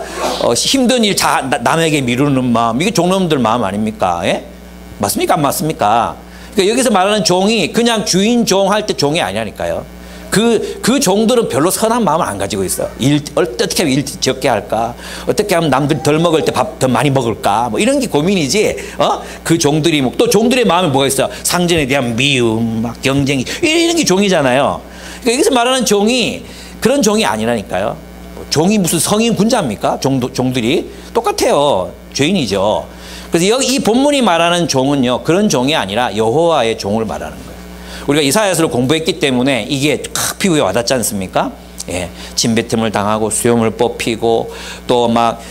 힘든 일 남에게 미루는 마음. 이게 종놈들 마음 아닙니까? 예? 맞습니까? 안 맞습니까? 그러니까 여기서 말하는 종이 그냥 주인 종 할 때 종이 아니라니까요. 그 종들은 별로 선한 마음을 안 가지고 있어. 어떻게 하면 일 적게 할까? 어떻게 하면 남들이 덜 먹을 때 밥 더 많이 먹을까? 뭐 이런 게 고민이지. 그 종들이 또 종들의 마음에 뭐가 있어? 상전에 대한 미움, 막 경쟁이 이런 게 종이잖아요. 그러니까 여기서 말하는 종이 그런 종이 아니라니까요. 종이 무슨 성인 군자입니까? 종들이 똑같아요. 죄인이죠. 그래서 여기 이 본문이 말하는 종은요, 그런 종이 아니라 여호와의 종을 말하는 거예요. 우리가 이사야서를 공부했기 때문에 이게 피부에 와닿지 않습니까? 예, 침뱉음을 당하고 수염을 뽑히고 또 막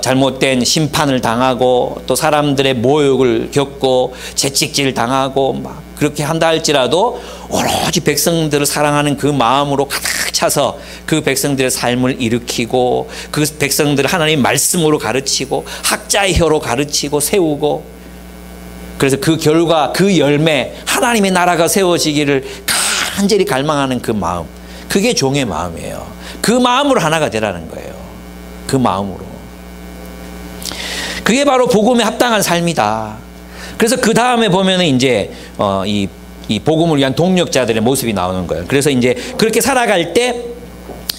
잘못된 심판을 당하고 또 사람들의 모욕을 겪고 채찍질 당하고 막 그렇게 한다 할지라도 오로지 백성들을 사랑하는 그 마음으로 가득 차서 그 백성들의 삶을 일으키고 그 백성들을 하나님의 말씀으로 가르치고 학자의 혀로 가르치고 세우고, 그래서 그 결과, 그 열매, 하나님의 나라가 세워지기를 간절히 갈망하는 그 마음, 그게 종의 마음이에요. 그 마음으로 하나가 되라는 거예요. 그 마음으로. 그게 바로 복음에 합당한 삶이다. 그래서 그 다음에 보면은 이제 이 복음을 위한 동력자들의 모습이 나오는 거예요. 그래서 이제 그렇게 살아갈 때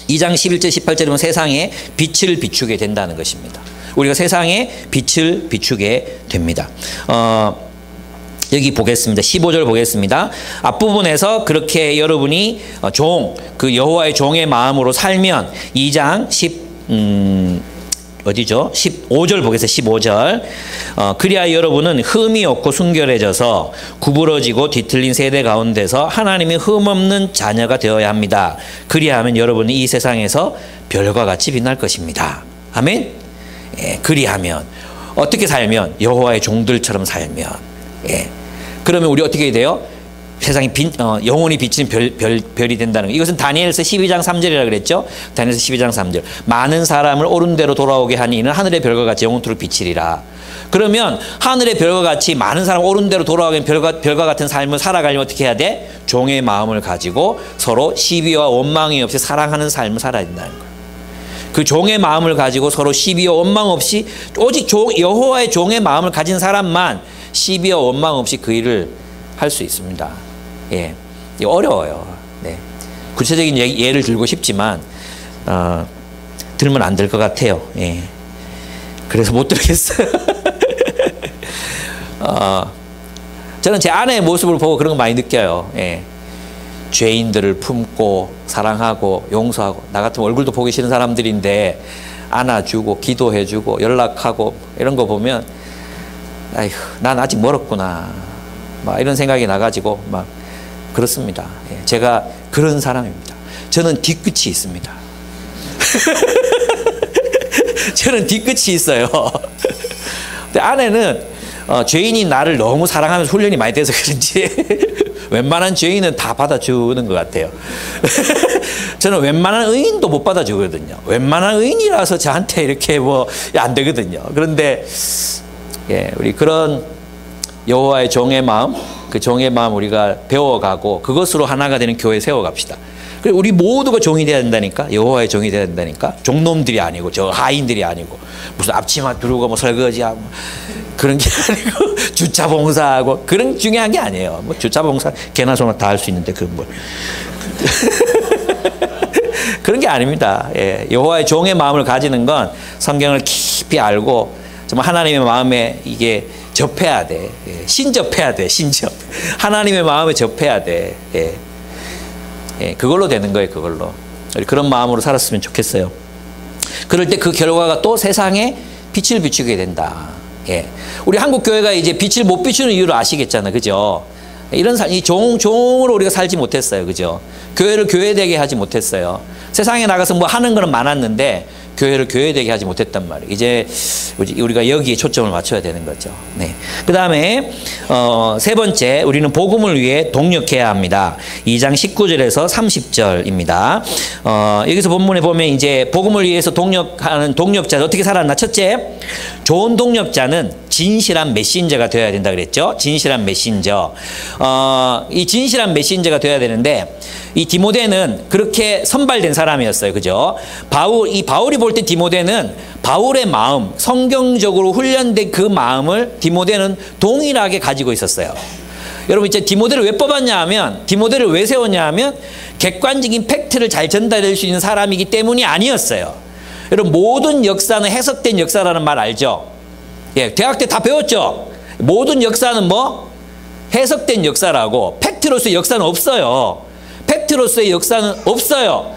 2장 11절 18절에 보면 세상에 빛을 비추게 된다는 것입니다. 우리가 세상에 빛을 비추게 됩니다. 여기 보겠습니다. 15절 보겠습니다. 앞부분에서 그렇게 여러분이 그 여호와의 종의 마음으로 살면 2장 15절 보겠습니다. 15절. 그리하여 여러분은 흠이 없고 순결해져서 구부러지고 뒤틀린 세대 가운데서 하나님의 흠없는 자녀가 되어야 합니다. 그리하면 여러분은 이 세상에서 별과 같이 빛날 것입니다. 아멘. 예, 그리하면 어떻게 살면? 여호와의 종들처럼 살면. 예. 그러면 우리 어떻게 돼요? 세상이 영혼이 비치는 별이 된다는 거. 이것은 다니엘서 12장 3절이라고 그랬죠. 다니엘서 12장 3절. 많은 사람을 옳은 대로 돌아오게 하니 이는 하늘의 별과 같이 영원토록 비치리라. 그러면 하늘의 별과 같이 많은 사람 옳은 대로 돌아오게 별과 같은 삶을 살아가려면 어떻게 해야 돼? 종의 마음을 가지고 서로 시비와 원망이 없이 사랑하는 삶을 살아야 된다는 거예요. 그 종의 마음을 가지고 서로 시비와 원망 없이 오직 여호와의 종의 마음을 가진 사람만 시비와 원망 없이 그 일을 할 수 있습니다. 예, 어려워요. 네. 구체적인 예를 들고 싶지만 들면 안 될 것 같아요. 예. 그래서 못 들겠어요. 저는 제 아내의 모습을 보고 그런 거 많이 느껴요. 예. 죄인들을 품고 사랑하고 용서하고, 나 같으면 얼굴도 보기 싫은 사람들인데 안아주고 기도해주고 연락하고 이런 거 보면 아휴, 난 아직 멀었구나 막 이런 생각이 나가지고 막 그렇습니다. 예, 제가 그런 사람입니다. 저는 뒤끝이 있습니다. 저는 뒤끝이 있어요. 근데 아내는 죄인이 나를 너무 사랑하면서 훈련이 많이 돼서 그런지 웬만한 죄인은 다 받아주는 것 같아요. 저는 웬만한 의인도 못 받아주거든요. 웬만한 의인이라서 저한테 이렇게 뭐 안 되거든요. 그런데 예, 우리 그런 여호와의 종의 마음, 그 종의 마음 우리가 배워가고 그것으로 하나가 되는 교회 세워갑시다. 그리고 우리 모두가 종이 돼야 된다니까. 여호와의 종이 돼야 된다니까. 종놈들이 아니고 저 하인들이 아니고 무슨 앞치마 두르고 뭐 설거지하고 그런 게 아니고 주차 봉사하고 그런 중요한 게 아니에요. 뭐 주차 봉사 개나 소나 다 할 수 있는데 그 뭐 그런 게 아닙니다. 예, 여호와의 종의 마음을 가지는 건 성경을 깊이 알고 정말 하나님의 마음에 이게 접해야 돼. 예, 신접해야 돼. 신접. 하나님의 마음에 접해야 돼. 예. 예, 그걸로 되는 거예요. 그걸로. 우리 그런 마음으로 살았으면 좋겠어요. 그럴 때 그 결과가 또 세상에 빛을 비추게 된다. 예. 우리 한국 교회가 이제 빛을 못 비추는 이유를 아시겠잖아요. 그죠? 이런 이 종으로 우리가 살지 못했어요. 그죠? 교회를 교회되게 하지 못했어요. 세상에 나가서 뭐 하는 거는 많았는데 교회를 교회되게 하지 못했단 말이에요. 이제 우리가 여기에 초점을 맞춰야 되는 거죠. 네. 그 다음에 세 번째, 우리는 복음을 위해 동력해야 합니다. 2장 19절에서 30절입니다. 여기서 본문에 보면 이제 복음을 위해서 동력하는 동력자 어떻게 살았나? 첫째, 좋은 동력자는 진실한 메신저가 되어야 된다 그랬죠. 진실한 메신저. 이 진실한 메신저가 되어야 되는데 이 디모데는 그렇게 선발된 사람이었어요. 그죠? 바울이 볼 때 디모데는 바울의 마음, 성경적으로 훈련된 그 마음을 디모데는 동일하게 가지고 있었어요. 여러분 이제 디모데를 왜 뽑았냐 하면, 디모데를 왜 세웠냐 하면 객관적인 팩트를 잘 전달할 수 있는 사람이기 때문이 아니었어요. 여러분 모든 역사는 해석된 역사라는 말 알죠? 예, 대학 때 다 배웠죠? 모든 역사는 뭐? 해석된 역사라고. 팩트로서의 역사는 없어요. 팩트로서의 역사는 없어요.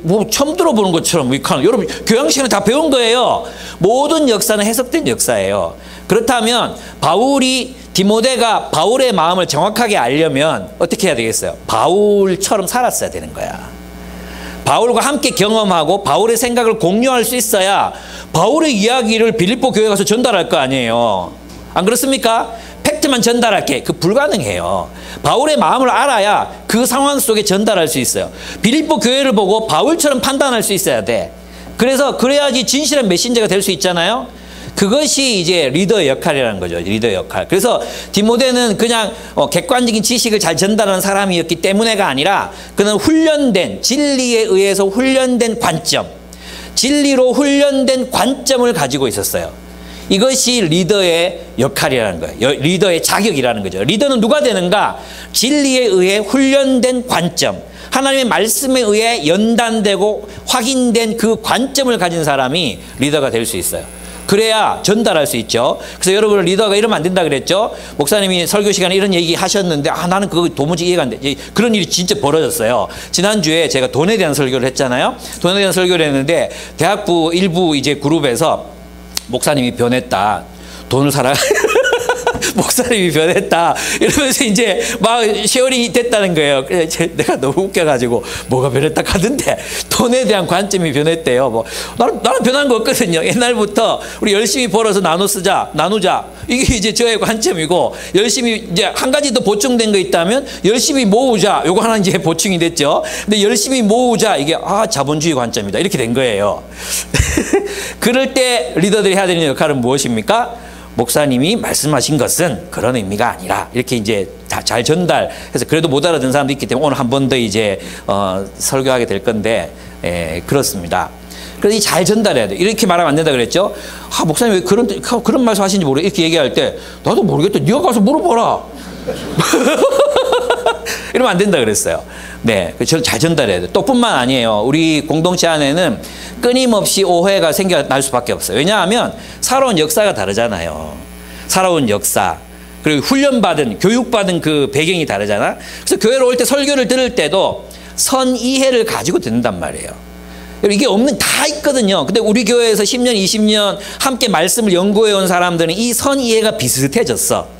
뭐 처음 들어보는 것처럼 여러분 교양 시간에 다 배운 거예요. 모든 역사는 해석된 역사예요. 그렇다면 디모데가 바울의 마음을 정확하게 알려면 어떻게 해야 되겠어요? 바울처럼 살았어야 되는 거야. 바울과 함께 경험하고 바울의 생각을 공유할 수 있어야 바울의 이야기를 빌립보 교회 가서 전달할 거 아니에요. 안 그렇습니까? 팩트만 전달할게. 그 불가능해요. 바울의 마음을 알아야 그 상황 속에 전달할 수 있어요. 빌립보 교회를 보고 바울처럼 판단할 수 있어야 돼. 그래야지 진실한 메신저가 될 수 있잖아요. 그것이 이제 리더의 역할이라는 거죠. 리더의 역할. 그래서 디모데는 그냥 객관적인 지식을 잘 전달하는 사람이었기 때문에가 아니라 그는 진리에 의해서 훈련된 관점, 진리로 훈련된 관점을 가지고 있었어요. 이것이 리더의 역할이라는 거예요. 리더의 자격이라는 거죠. 리더는 누가 되는가? 진리에 의해 훈련된 관점, 하나님의 말씀에 의해 연단되고 확인된 그 관점을 가진 사람이 리더가 될 수 있어요. 그래야 전달할 수 있죠. 그래서 여러분 리더가 이러면 안 된다 그랬죠. 목사님이 설교 시간에 이런 얘기 하셨는데 나는 그거 도무지 이해가 안 돼. 그런 일이 진짜 벌어졌어요. 지난주에 제가 돈에 대한 설교를 했잖아요. 돈에 대한 설교를 했는데 대학부 일부 이제 그룹에서 목사님이 변했다. 돈을 사라. 목사님이 변했다. 이러면서 이제 막 쉐어링이 됐다는 거예요. 그래서 내가 너무 웃겨가지고 뭐가 변했다 하던데 돈에 대한 관점이 변했대요. 뭐 나는 변한 거 없거든요. 옛날부터 우리 열심히 벌어서 나누자. 이게 이제 저의 관점이고, 열심히 이제 한 가지 더 보충된 거 있다면 열심히 모으자. 요거 하나 이제 보충이 됐죠. 근데 열심히 모으자 이게 자본주의 관점이다. 이렇게 된 거예요. 그럴 때 리더들이 해야 되는 역할은 무엇입니까? 목사님이 말씀하신 것은 그런 의미가 아니라 이렇게 이제 잘 전달해서, 그래도 못 알아듣는 사람도 있기 때문에 오늘 한 번 더 이제 설교하게 될 건데, 그렇습니다. 그래서 잘 전달해야 돼. 이렇게 말하면 안 된다 그랬죠. 목사님 왜 그런 말씀 하시는지 모르겠어. 이렇게 얘기할 때 나도 모르겠다. 네가 가서 물어봐라. 이러면 안 된다 그랬어요. 네, 잘 전달해야 돼. 또 뿐만 아니에요. 우리 공동체 안에는 끊임없이 오해가 생겨날 수밖에 없어요. 왜냐하면 살아온 역사가 다르잖아요. 살아온 역사, 그리고 훈련받은, 교육받은 그 배경이 다르잖아. 그래서 교회로 올 때 설교를 들을 때도 선이해를 가지고 듣는단 말이에요. 이게 다 있거든요. 근데 우리 교회에서 10년, 20년 함께 말씀을 연구해온 사람들은 이 선이해가 비슷해졌어.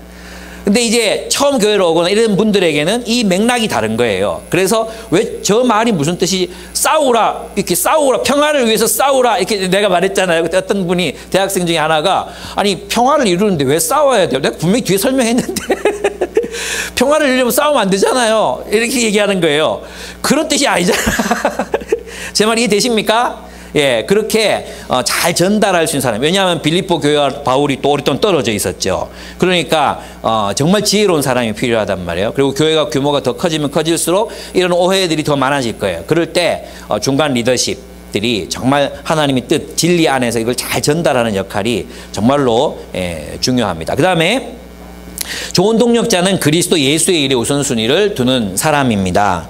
근데 이제 처음 교회로 오거나 이런 분들에게는 이 맥락이 다른 거예요. 그래서 왜 저 말이 무슨 뜻이 싸우라, 이렇게 싸우라, 평화를 위해서 싸우라, 이렇게 내가 말했잖아요. 그때 어떤 분이, 대학생 중에 하나가, 아니 평화를 이루는데 왜 싸워야 돼요? 내가 분명히 뒤에 설명했는데 평화를 이루려면 싸우면 안 되잖아요. 이렇게 얘기하는 거예요. 그런 뜻이 아니잖아. 제 말 이해되십니까? 예, 그렇게 잘 전달할 수 있는 사람. 왜냐하면 빌립보 교회와 바울이 또 오랫동안 떨어져 있었죠. 그러니까 정말 지혜로운 사람이 필요하단 말이에요. 그리고 교회가 규모가 더 커지면 커질수록 이런 오해들이 더 많아질 거예요. 그럴 때 중간 리더십들이 정말 하나님의 뜻, 진리 안에서 이걸 잘 전달하는 역할이 정말로 중요합니다. 그 다음에 좋은 동력자는 그리스도 예수의 일에 우선순위를 두는 사람입니다.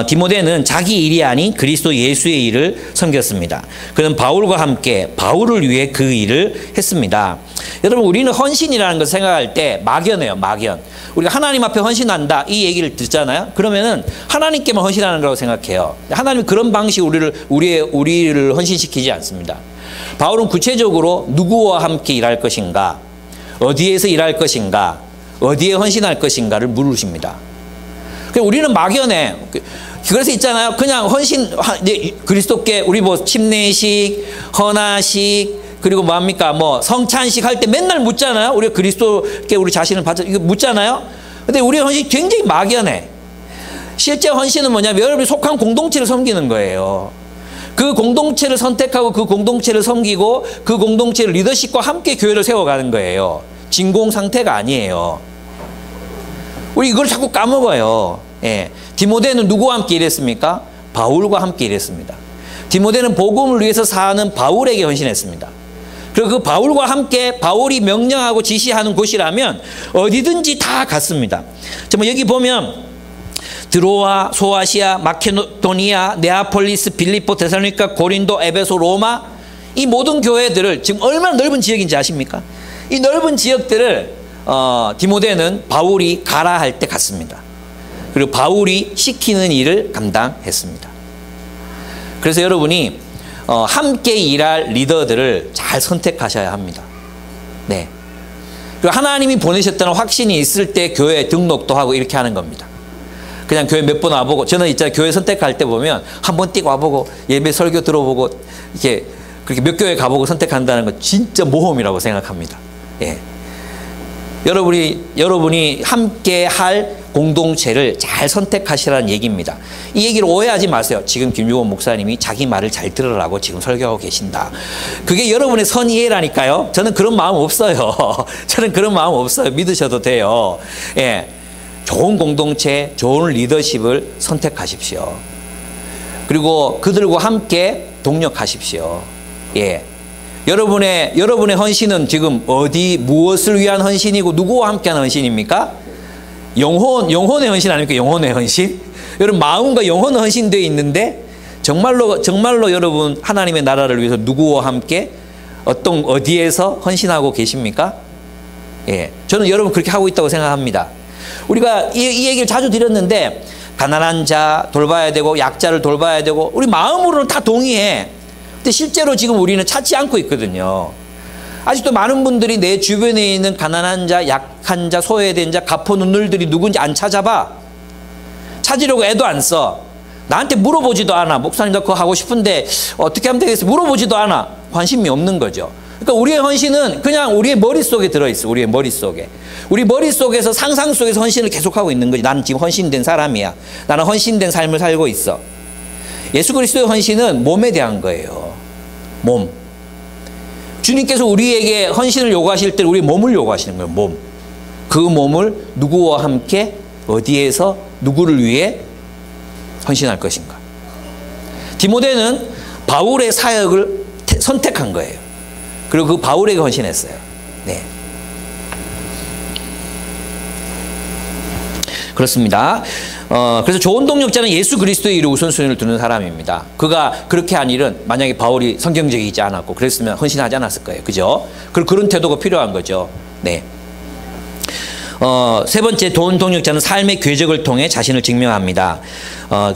디모데는 자기 일이 아닌 그리스도 예수의 일을 섬겼습니다. 그는 바울과 함께 바울을 위해 그 일을 했습니다. 여러분, 우리는 헌신이라는 것을 생각할 때 막연해요. 막연. 우리가 하나님 앞에 헌신한다 이 얘기를 듣잖아요. 그러면은 하나님께만 헌신하는 거라고 생각해요. 하나님이 그런 방식으로 우리를 헌신시키지 않습니다. 바울은 구체적으로 누구와 함께 일할 것인가, 어디에서 일할 것인가, 어디에 헌신할 것인가를 물으십니다. 우리는 막연해. 그래서 있잖아요. 그냥 헌신, 그리스도께 우리 뭐 침례식, 헌화식, 그리고 뭐합니까? 성찬식 할 때 맨날 묻잖아요. 우리가 그리스도께 우리 자신을 받자, 이거 묻잖아요. 근데 우리의 헌신이 굉장히 막연해. 실제 헌신은 뭐냐면 여러분이 속한 공동체를 섬기는 거예요. 그 공동체를 선택하고 그 공동체를 섬기고 그 공동체를 리더십과 함께 교회를 세워가는 거예요. 진공 상태가 아니에요. 우리 이걸 자꾸 까먹어요. 예. 디모데는 누구와 함께 일했습니까? 바울과 함께 일했습니다. 디모데는 복음을 위해서 사는 바울에게 헌신했습니다. 그리고 그 바울과 함께 바울이 명령하고 지시하는 곳이라면 어디든지 다 갔습니다. 여기 보면 드로아, 소아시아, 마케도니아, 네아폴리스, 빌립보, 데살로니가, 고린도, 에베소, 로마, 이 모든 교회들을 지금 얼마나 넓은 지역인지 아십니까? 이 넓은 지역들을 디모데는 바울이 가라 할 때 갔습니다. 그리고 바울이 시키는 일을 감당했습니다. 그래서 여러분이 함께 일할 리더들을 잘 선택하셔야 합니다. 네. 그리고 하나님이 보내셨다는 확신이 있을 때 교회 등록도 하고 이렇게 하는 겁니다. 그냥 교회 몇 번 와보고, 저는 있잖아요, 교회 선택할 때 보면 한 번 뛰고 와보고 예배 설교 들어보고 이렇게 그렇게 몇 교회 가보고 선택한다는 거 진짜 모험이라고 생각합니다. 예. 여러분이 함께 할 공동체를 잘 선택하시라는 얘기입니다. 이 얘기를 오해하지 마세요. 지금 김유원 목사님이 자기 말을 잘 들으라고 지금 설교하고 계신다. 그게 여러분의 선이해라니까요. 저는 그런 마음 없어요. 저는 그런 마음 없어요. 믿으셔도 돼요. 예. 좋은 공동체, 좋은 리더십을 선택하십시오. 그리고 그들과 함께 동력하십시오. 예. 여러분의 헌신은 지금 무엇을 위한 헌신이고 누구와 함께하는 헌신입니까? 영혼의 헌신 아닙니까? 영혼의 헌신? 여러분 마음과 영혼의 헌신되어 있는데 정말로 여러분 하나님의 나라를 위해서 누구와 함께 어디에서 헌신하고 계십니까? 예. 저는 여러분 그렇게 하고 있다고 생각합니다. 우리가 이 얘기를 자주 드렸는데 가난한 자 돌봐야 되고 약자를 돌봐야 되고 우리 마음으로는 다 동의해. 근데 실제로 지금 우리는 찾지 않고 있거든요. 아직도 많은 분들이 내 주변에 있는 가난한 자, 약한 자, 소외된 자, 가포눈늘들이 누군지 안 찾아봐. 찾으려고 애도 안 써. 나한테 물어보지도 않아. 목사님 나 그거 하고 싶은데 어떻게 하면 되겠어? 물어보지도 않아. 관심이 없는 거죠. 그러니까 우리의 헌신은 그냥 우리의 머릿속에 들어있어. 우리의 머릿속에. 우리 머릿속에서 상상 속에서 헌신을 계속하고 있는 거지. 나는 지금 헌신된 사람이야. 나는 헌신된 삶을 살고 있어. 예수 그리스도의 헌신은 몸에 대한 거예요. 몸. 주님께서 우리에게 헌신을 요구하실 때 우리 몸을 요구하시는 거예요. 몸. 그 몸을 누구와 함께 어디에서 누구를 위해 헌신할 것인가. 디모데는 바울의 사역을 선택한 거예요. 그리고 그 바울에게 헌신했어요. 네. 그렇습니다. 그래서 좋은 동력자는 예수 그리스도의 일에 우선순위를 두는 사람입니다. 그가 그렇게 한 일은 만약에 바울이 성경적이지 않았고 그랬으면 헌신하지 않았을 거예요. 그죠? 그런 태도가 필요한 거죠. 네. 세 번째, 좋은 동력자는 삶의 궤적을 통해 자신을 증명합니다.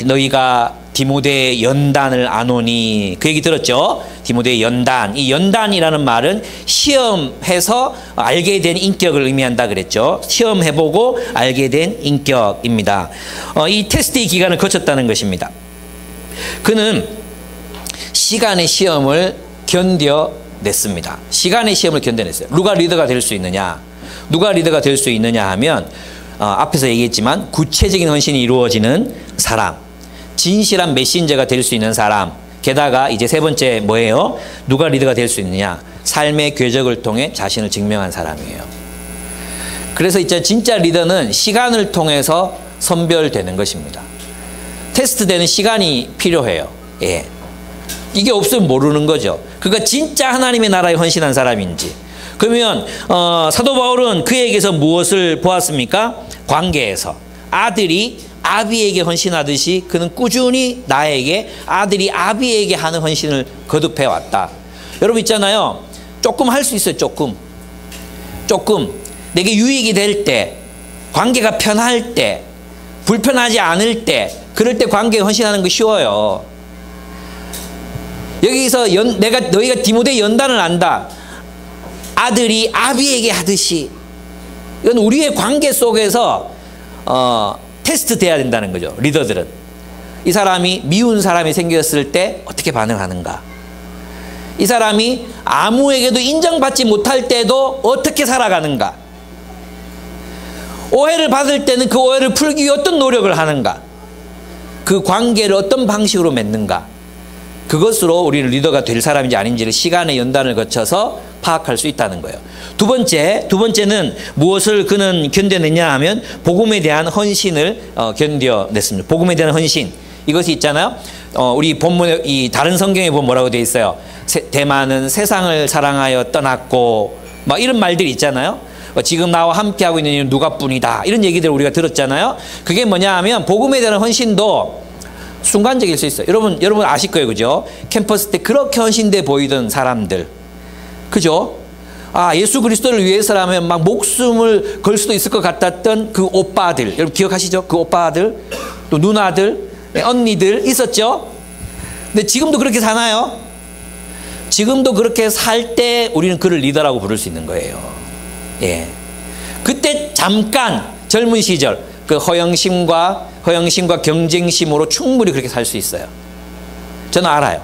너희가 디모데의 연단을 아노니, 그 얘기 들었죠? 디모데의 연단. 이 연단이라는 말은 시험해서 알게 된 인격을 의미한다 그랬죠. 시험해보고 알게 된 인격입니다. 이 테스트의 기간을 거쳤다는 것입니다. 그는 시간의 시험을 견뎌냈습니다. 시간의 시험을 견뎌냈어요. 누가 리더가 될 수 있느냐? 누가 리더가 될 수 있느냐 하면 앞에서 얘기했지만 구체적인 헌신이 이루어지는 사람, 진실한 메신저가 될 수 있는 사람, 게다가 이제 세 번째 뭐예요? 누가 리더가 될 수 있느냐? 삶의 궤적을 통해 자신을 증명한 사람이에요. 그래서 이제 진짜 리더는 시간을 통해서 선별되는 것입니다. 테스트되는 시간이 필요해요. 예. 이게 없으면 모르는 거죠. 그가 진짜 하나님의 나라에 헌신한 사람인지. 그러면 사도 바울은 그에게서 무엇을 보았습니까? 관계에서 아들이 아비에게 헌신하듯이 그는 꾸준히 나에게 아들이 아비에게 하는 헌신을 거듭해 왔다. 여러분 있잖아요. 조금 할 수 있어요. 조금 내게 유익이 될 때, 관계가 편할 때, 불편하지 않을 때, 그럴 때 관계에 헌신하는 거 쉬워요. 여기서 너희가 디모데 연단을 안다. 아들이 아비에게 하듯이. 이건 우리의 관계 속에서 테스트 돼야 된다는 거죠. 리더들은. 이 사람이 미운 사람이 생겼을 때 어떻게 반응하는가. 이 사람이 아무에게도 인정받지 못할 때도 어떻게 살아가는가. 오해를 받을 때는 그 오해를 풀기 위해 어떤 노력을 하는가. 그 관계를 어떤 방식으로 맺는가. 그것으로 우리는 리더가 될 사람인지 아닌지를 시간의 연단을 거쳐서 파악할 수 있다는 거예요. 두 번째는 무엇을 그는 견뎌냈냐 하면 복음에 대한 헌신을 견뎌냈습니다. 복음에 대한 헌신. 이것이 있잖아요. 우리 본문에 이 다른 성경에 보면 뭐라고 되어 있어요. 대만은 세상을 사랑하여 떠났고 막 이런 말들이 있잖아요. 지금 나와 함께하고 있는 이는 누가뿐이다. 이런 얘기들을 우리가 들었잖아요. 그게 뭐냐 하면 복음에 대한 헌신도 순간적일 수 있어요. 여러분 아실 거예요. 그죠? 캠퍼스 때 그렇게 헌신돼 보이던 사람들. 그죠? 아, 예수 그리스도를 위해서라면 막 목숨을 걸 수도 있을 것 같았던 그 오빠들. 여러분 기억하시죠? 그 오빠들, 또 누나들, 언니들 있었죠? 근데 지금도 그렇게 사나요? 지금도 그렇게 살 때 우리는 그를 리더라고 부를 수 있는 거예요. 예. 그때 잠깐 젊은 시절 그 허영심과 경쟁심으로 충분히 그렇게 살 수 있어요. 저는 알아요.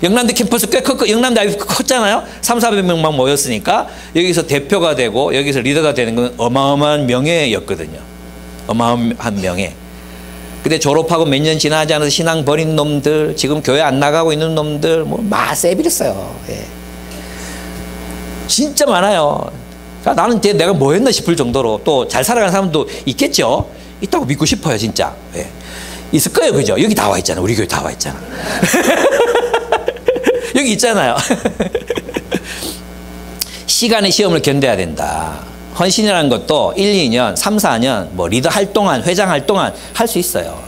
영남대 캠퍼스 꽤 컸고, 영남대 아이 컸잖아요. 300~400명만 모였으니까 여기서 대표가 되고 여기서 리더가 되는 건 어마어마한 명예였거든요. 어마어마한 명예. 근데 졸업하고 몇 년 지나지 않아서 신앙 버린 놈들, 지금 교회 안 나가고 있는 놈들, 뭐 마세비랬어요. 예. 진짜 많아요. 나는 내가 뭐 했나 싶을 정도로 또 잘 살아가는 사람도 있겠죠. 있다고 믿고 싶어요, 진짜. 예. 있을 거예요, 그죠? 여기 다 와 있잖아. 우리 교회 다 와 있잖아. 여기 있잖아요. 시간의 시험을 견뎌야 된다. 헌신이라는 것도 1, 2년, 3, 4년, 뭐 리더 할 동안, 회장 할 동안 할 수 있어요.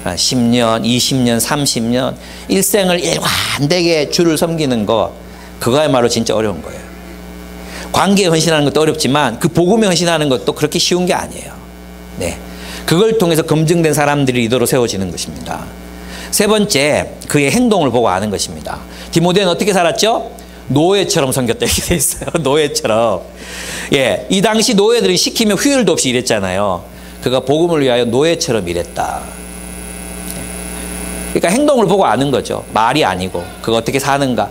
10년, 20년, 30년, 일생을 일관되게 주를 섬기는 거, 그거야말로 진짜 어려운 거예요. 관계에 헌신하는 것도 어렵지만 그 복음에 헌신하는 것도 그렇게 쉬운 게 아니에요. 네. 그걸 통해서 검증된 사람들이 리더로 세워지는 것입니다. 세 번째, 그의 행동을 보고 아는 것입니다. 디모데는 어떻게 살았죠? 노예처럼 섬겼다 이렇게 돼 있어요. 노예처럼. 예, 이 당시 노예들이 시키면 휴일도 없이 일했잖아요. 그가 복음을 위하여 노예처럼 일했다. 그러니까 행동을 보고 아는 거죠. 말이 아니고 그거 어떻게 사는가.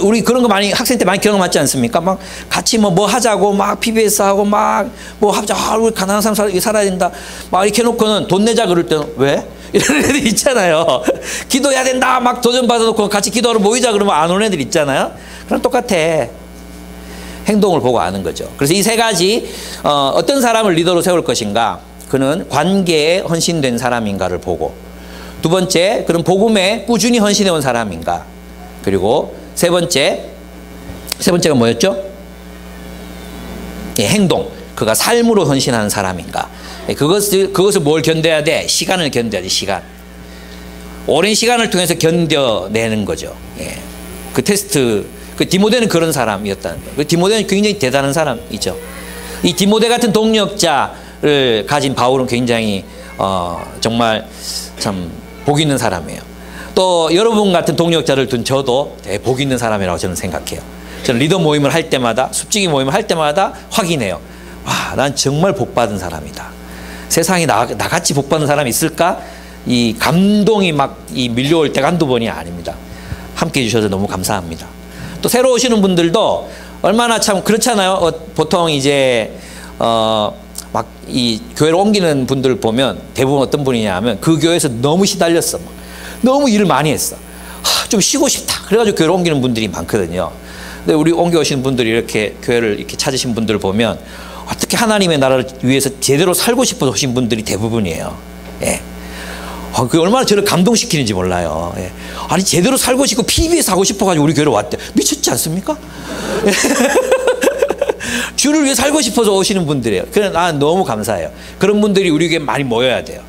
우리 그런 거 많이 학생 때 많이 경험하지 않습니까? 막 같이 뭐 하자고 막 PBS 하고 막 뭐 하자. 우리 가난한 사람 살아야 된다. 막 이렇게 해놓고는 돈 내자 그럴 때는 왜? 이런 애들 있잖아요. 기도해야 된다. 막 도전 받아놓고 같이 기도하러 모이자 그러면 안 오는 애들 있잖아요. 그럼 똑같아. 행동을 보고 아는 거죠. 그래서 이 세 가지 어떤 사람을 리더로 세울 것인가. 그는 관계에 헌신된 사람인가를 보고, 두 번째, 그는 복음에 꾸준히 헌신해온 사람인가. 그리고 세 번째가 뭐였죠? 예, 행동. 그가 삶으로 헌신하는 사람인가. 예, 그것을 뭘 견뎌야 돼? 시간을 견뎌야 돼, 시간. 오랜 시간을 통해서 견뎌내는 거죠. 예. 그 테스트, 디모데는 그런 사람이었다는 거예요. 디모데는 굉장히 대단한 사람이죠. 이 디모데 같은 동력자를 가진 바울은 굉장히, 정말 참 복 있는 사람이에요. 또 여러분 같은 동력자를 둔 저도 되게 복 있는 사람이라고 저는 생각해요. 저는 리더 모임을 할 때마다, 숲지기 모임을 할 때마다 확인해요. 와, 난 정말 복 받은 사람이다. 세상에 나같이 복 받는 사람이 있을까? 이 감동이 막 밀려올 때가 한두 번이 아닙니다. 함께 해주셔서 너무 감사합니다. 또 새로 오시는 분들도 얼마나 참 그렇잖아요. 보통 이제 막 이 교회를 옮기는 분들 보면 대부분 어떤 분이냐 하면 그 교회에서 너무 시달렸어. 너무 일을 많이 했어. 좀 쉬고 싶다. 그래가지고 교회를 옮기는 분들이 많거든요. 근데 우리 옮겨오신 분들이 이렇게 교회를 이렇게 찾으신 분들을 보면 어떻게 하나님의 나라를 위해서 제대로 살고 싶어서 오신 분들이 대부분이에요. 예. 그 얼마나 저를 감동시키는지 몰라요. 예. 아니 제대로 살고 싶고 PBS 하고 싶어가지고 우리 교회로 왔대. 미쳤지 않습니까? 주를 위해 살고 싶어서 오시는 분들이에요. 그래, 난 너무 감사해요. 그런 분들이 우리 교회에 많이 모여야 돼요.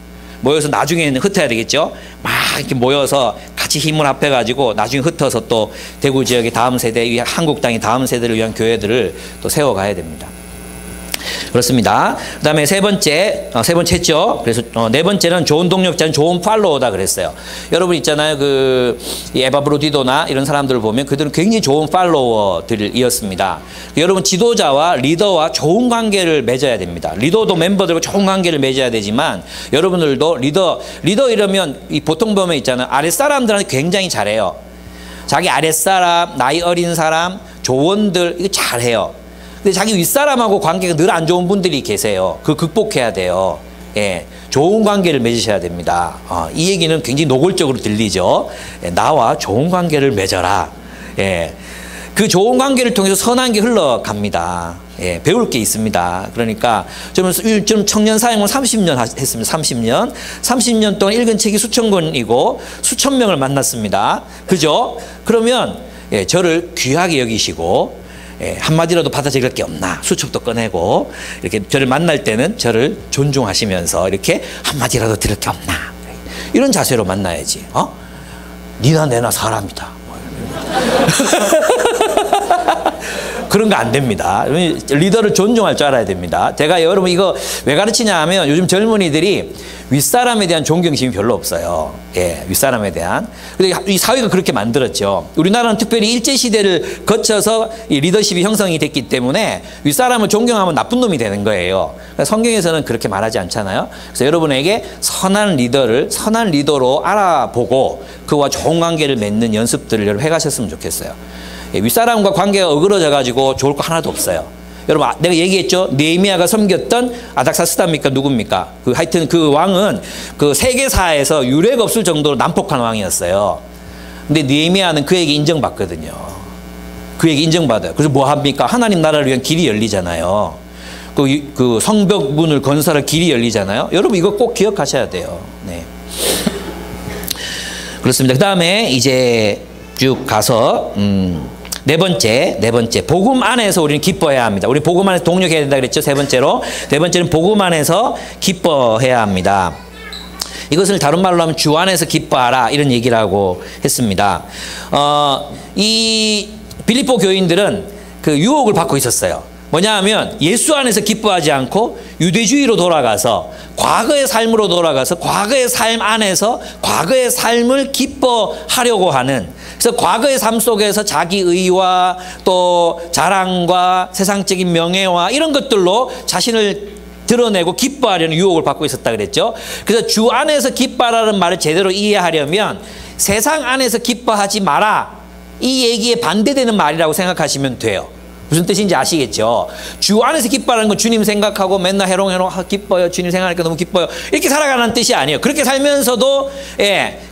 모여서 나중에는 흩어야 되겠죠. 막 이렇게 모여서 같이 힘을 합해가지고 나중에 흩어서 또 대구 지역의 다음 세대, 한국 땅의 다음 세대를 위한 교회들을 또 세워가야 됩니다. 그렇습니다. 그 다음에 세 번째죠. 그래서 네 번째는 좋은 동력자는 좋은 팔로워다 그랬어요. 여러분 있잖아요. 이 에바브로디도나 이런 사람들을 보면 그들은 굉장히 좋은 팔로워들이었습니다. 여러분 지도자와 리더와 좋은 관계를 맺어야 됩니다. 리더도 멤버들과 좋은 관계를 맺어야 되지만 여러분들도 리더 이러면 이 보통 보면 있잖아요. 아랫사람들한테 굉장히 잘해요. 자기 아랫사람, 나이 어린 사람, 조원들 이거 잘해요. 근데 자기 윗사람하고 관계가 늘 안 좋은 분들이 계세요. 그거 극복해야 돼요. 예, 좋은 관계를 맺으셔야 됩니다. 이 얘기는 굉장히 노골적으로 들리죠. 예, 나와 좋은 관계를 맺어라. 예, 그 좋은 관계를 통해서 선한 게 흘러갑니다. 예, 배울 게 있습니다. 그러니까 좀 청년 사역을 30년 했습니다. 30년. 30년 동안 읽은 책이 수천 권이고 수천 명을 만났습니다. 그죠? 그러면 예, 저를 귀하게 여기시고 예, 한마디라도 받아들일 게 없나 수첩도 꺼내고 이렇게 저를 만날 때는 저를 존중하시면서 이렇게 한마디라도 들을 게 없나 이런 자세로 만나야지. 니나 내나 사람이다. 그런 거 안 됩니다. 리더를 존중할 줄 알아야 됩니다. 제가 여러분 이거 왜 가르치냐 하면 요즘 젊은이들이 윗사람에 대한 존경심이 별로 없어요. 예, 윗사람에 대한. 근데 이 사회가 그렇게 만들었죠. 우리나라는 특별히 일제시대를 거쳐서 이 리더십이 형성이 됐기 때문에 윗사람을 존경하면 나쁜 놈이 되는 거예요. 성경에서는 그렇게 말하지 않잖아요. 그래서 여러분에게 선한 리더를 선한 리더로 알아보고 그와 좋은 관계를 맺는 연습들을 여러분 해가셨으면 좋겠어요. 윗사람과 관계가 어그러져 가지고 좋을 거 하나도 없어요. 여러분 내가 얘기했죠. 느헤미야가 섬겼던 아닥사스다입니까 누굽니까? 하여튼 그 왕은 그 세계사에서 유례가 없을 정도로 난폭한 왕이었어요. 근데 느헤미야는 그에게 인정받거든요. 그에게 인정받아요. 그래서 뭐 합니까? 하나님 나라를 위한 길이 열리잖아요. 그 성벽문을 건설할 길이 열리잖아요. 여러분 이거 꼭 기억하셔야 돼요. 네. 그렇습니다. 그 다음에 이제 쭉 가서 네 번째 복음 안에서 우리는 기뻐해야 합니다. 우리 복음 안에서 동력해야 된다 그랬죠. 세 번째는 복음 안에서 기뻐해야 합니다. 이것을 다른 말로 하면 주 안에서 기뻐하라 이런 얘기를 하고 했습니다. 이 빌립보 교인들은 그 유혹을 받고 있었어요. 뭐냐 하면 예수 안에서 기뻐하지 않고 유대주의로 돌아가서 과거의 삶으로 돌아가서 과거의 삶 안에서 과거의 삶을 기뻐하려고 하는, 그래서 과거의 삶 속에서 자기 의와 또 자랑과 세상적인 명예와 이런 것들로 자신을 드러내고 기뻐하려는 유혹을 받고 있었다 그랬죠. 그래서 주 안에서 기뻐하라는 말을 제대로 이해하려면 세상 안에서 기뻐하지 마라 이 얘기에 반대되는 말이라고 생각하시면 돼요. 무슨 뜻인지 아시겠죠? 주 안에서 기뻐하는 건 주님 생각하고 맨날 해롱해롱 기뻐요. 주님 생각하니까 너무 기뻐요. 이렇게 살아가는 뜻이 아니에요. 그렇게 살면서도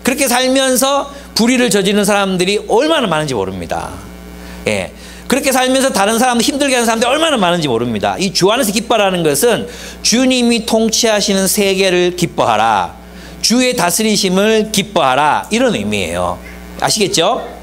그렇게 살면서 불의를 저지르는 사람들이 얼마나 많은지 모릅니다. 그렇게 살면서 다른 사람들 힘들게 하는 사람들이 얼마나 많은지 모릅니다. 이 주 안에서 기뻐하라는 것은 주님이 통치하시는 세계를 기뻐하라. 주의 다스리심을 기뻐하라. 이런 의미예요. 아시겠죠?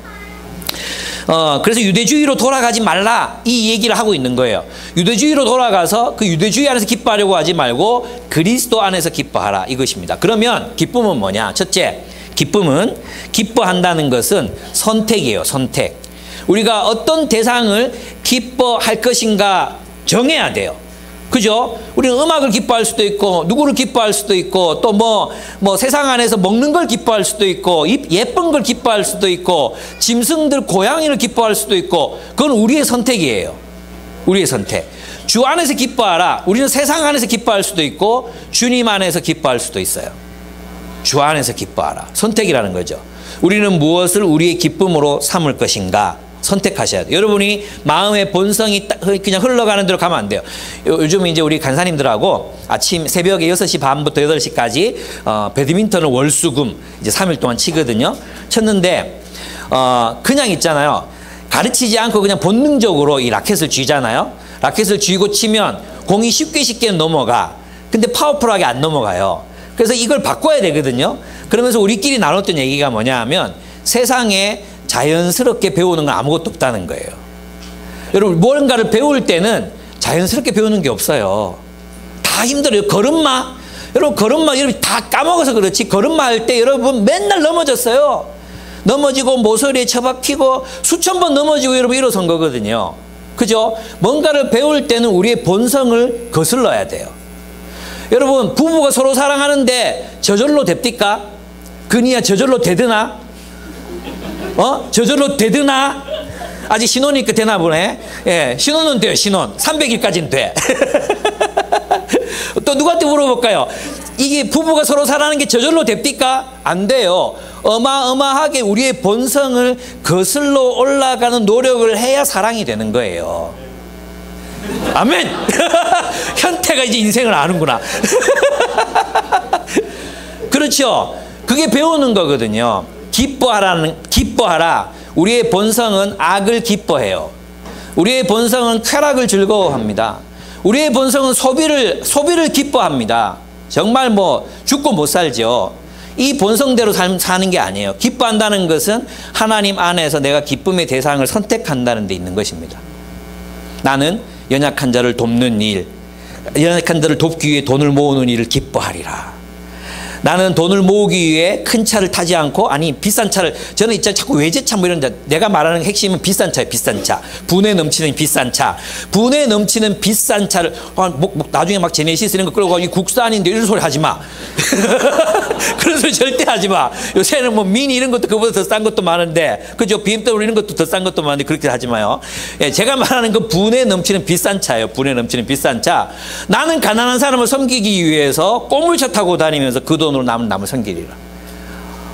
그래서 유대주의로 돌아가지 말라 이 얘기를 하고 있는 거예요. 유대주의로 돌아가서 그 유대주의 안에서 기뻐하려고 하지 말고 그리스도 안에서 기뻐하라 이것입니다. 그러면 기쁨은 뭐냐? 첫째, 기쁨은 기뻐한다는 것은 선택이에요. 선택. 우리가 어떤 대상을 기뻐할 것인가 정해야 돼요. 그죠? 우리는 음악을 기뻐할 수도 있고 누구를 기뻐할 수도 있고 또 뭐 세상 안에서 먹는 걸 기뻐할 수도 있고 예쁜 걸 기뻐할 수도 있고 짐승들 고양이를 기뻐할 수도 있고 그건 우리의 선택이에요. 우리의 선택. 주 안에서 기뻐하라. 우리는 세상 안에서 기뻐할 수도 있고 주님 안에서 기뻐할 수도 있어요. 주 안에서 기뻐하라. 선택이라는 거죠. 우리는 무엇을 우리의 기쁨으로 삼을 것인가 선택하셔야 돼요. 여러분이 마음의 본성이 그냥 흘러가는 대로 가면 안 돼요. 요즘 이제 우리 간사님들하고 아침 새벽에 6시 반부터 8시까지 배드민턴을 월수금 이제 3일 동안 치거든요. 쳤는데 그냥 있잖아요. 가르치지 않고 그냥 본능적으로 이 라켓을 쥐잖아요. 라켓을 쥐고 치면 공이 쉽게 넘어가. 근데 파워풀하게 안 넘어가요. 그래서 이걸 바꿔야 되거든요. 그러면서 우리끼리 나눴던 얘기가 뭐냐 하면 세상에 자연스럽게 배우는 건 아무것도 없다는 거예요. 여러분 뭔가를 배울 때는 자연스럽게 배우는 게 없어요. 다 힘들어요. 걸음마. 여러분 걸음마 여러분 다 까먹어서 그렇지 걸음마 할 때 여러분 맨날 넘어졌어요. 넘어지고 모서리에 처박히고 수천 번 넘어지고 여러분 일어선 거거든요. 그죠? 뭔가를 배울 때는 우리의 본성을 거슬러야 돼요. 여러분 부부가 서로 사랑하는데 저절로 됩니까? 그니야 저절로 되드나? 저절로 되드나? 아직 신혼이니까 되나 보네. 신혼은 돼요. 신혼 300일까지는 돼. 또 누구한테 물어볼까요? 이게 부부가 서로 사랑하는 게 저절로 됩니까? 안 돼요. 어마어마하게 우리의 본성을 거슬러 올라가는 노력을 해야 사랑이 되는 거예요. 아멘. 현태가 이제 인생을 아는구나. 그렇죠. 그게 배우는 거거든요. 기뻐하라. 우리의 본성은 악을 기뻐해요. 우리의 본성은 쾌락을 즐거워합니다. 우리의 본성은 소비를 기뻐합니다. 정말 뭐 죽고 못 살죠. 이 본성대로 사는 게 아니에요. 기뻐한다는 것은 하나님 안에서 내가 기쁨의 대상을 선택한다는 데 있는 것입니다. 나는 연약한 자를 돕는 일, 연약한 자를 돕기 위해 돈을 모으는 일을 기뻐하리라. 나는 돈을 모으기 위해 큰 차를 타지 않고, 아니 비싼 차를, 저는 있잖아요, 자꾸 외제차 뭐 이런 데, 내가 말하는 핵심은 비싼 차예요. 비싼 차, 분에 넘치는 비싼 차, 분에 넘치는 비싼 차를 나중에 막 제네시스 이런 거 끌고 가고, 이 국산인데 이런 소리 하지 마. 그런 소리 절대 하지 마. 요새는 뭐 미니 이런 것도 그보다 더 싼 것도 많은데, 그죠? BMW 이런 것도 더 싼 것도 많은데 그렇게 하지 마요. 예, 제가 말하는 건 분에 넘치는 비싼 차예요. 분에 넘치는 비싼 차. 나는 가난한 사람을 섬기기 위해서 꼬물차 타고 다니면서 그 돈으로 남을 섬기리라.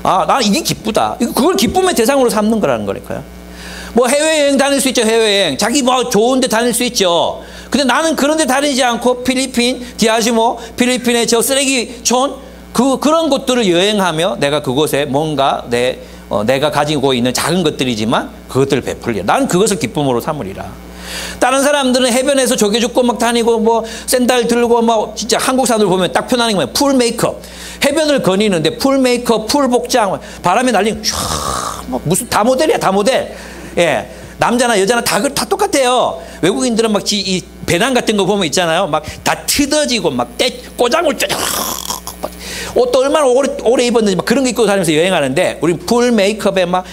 나는 이게 기쁘다. 그걸 기쁨의 대상으로 삼는 거라는 거니까요. 뭐 해외여행 다닐 수 있죠. 해외여행. 자기 뭐 좋은 데 다닐 수 있죠. 근데 나는 그런 데 다니지 않고 필리핀, 디아즈모, 필리핀의 저 쓰레기촌, 그런 곳들을 여행하며 내가 그곳에 뭔가 내가 가지고 있는 작은 것들이지만 그것들을 베풀리라. 나는 그것을 기쁨으로 삼으리라. 다른 사람들은 해변에서 조개 줍고 막 다니고 뭐 샌들 들고 막 진짜 한국 사람들 보면 딱 편안한 게 뭐예요? 풀 메이크업. 해변을 거니는데 풀 메이크업, 풀 복장, 바람에 날리면 뭐 무슨 다 모델이야, 다 모델. 예. 남자나 여자나 다 똑같아요. 외국인들은 막 이 배낭 같은 거 보면 있잖아요. 막 다 트어지고 막 꼬장을 쫙 옷도 얼마나 오래 입었는지 막 그런 거 입고 다니면서 여행하는데, 우리 풀 메이크업에 막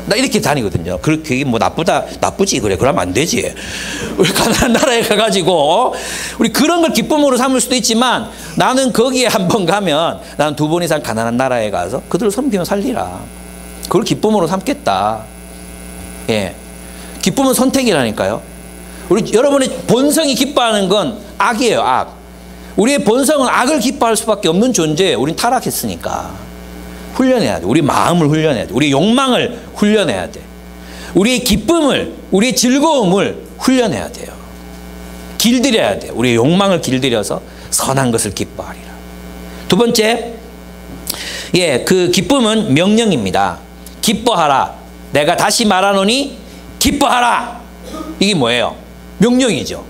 나 이렇게 다니거든요. 그게 뭐 나쁘지 그래. 그러면 안 되지. 우리 가난한 나라에 가가지고 우리 그런 걸 기쁨으로 삼을 수도 있지만, 나는 거기에 한 번 가면 나는 2번 이상 가난한 나라에 가서 그들을 섬기며 살리라. 그걸 기쁨으로 삼겠다. 예, 기쁨은 선택이라니까요. 여러분의 본성이 기뻐하는 건 악이에요. 악. 우리의 본성은 악을 기뻐할 수밖에 없는 존재예요. 우린 타락했으니까. 훈련해야 돼. 우리 마음을 훈련해야 돼. 우리 욕망을 훈련해야 돼. 우리의 기쁨을, 우리의 즐거움을 훈련해야 돼요. 길들여야 돼. 우리의 욕망을 길들여서 선한 것을 기뻐하리라. 두 번째, 그 기쁨은 명령입니다. 기뻐하라. 내가 다시 말하노니 기뻐하라. 이게 뭐예요? 명령이죠.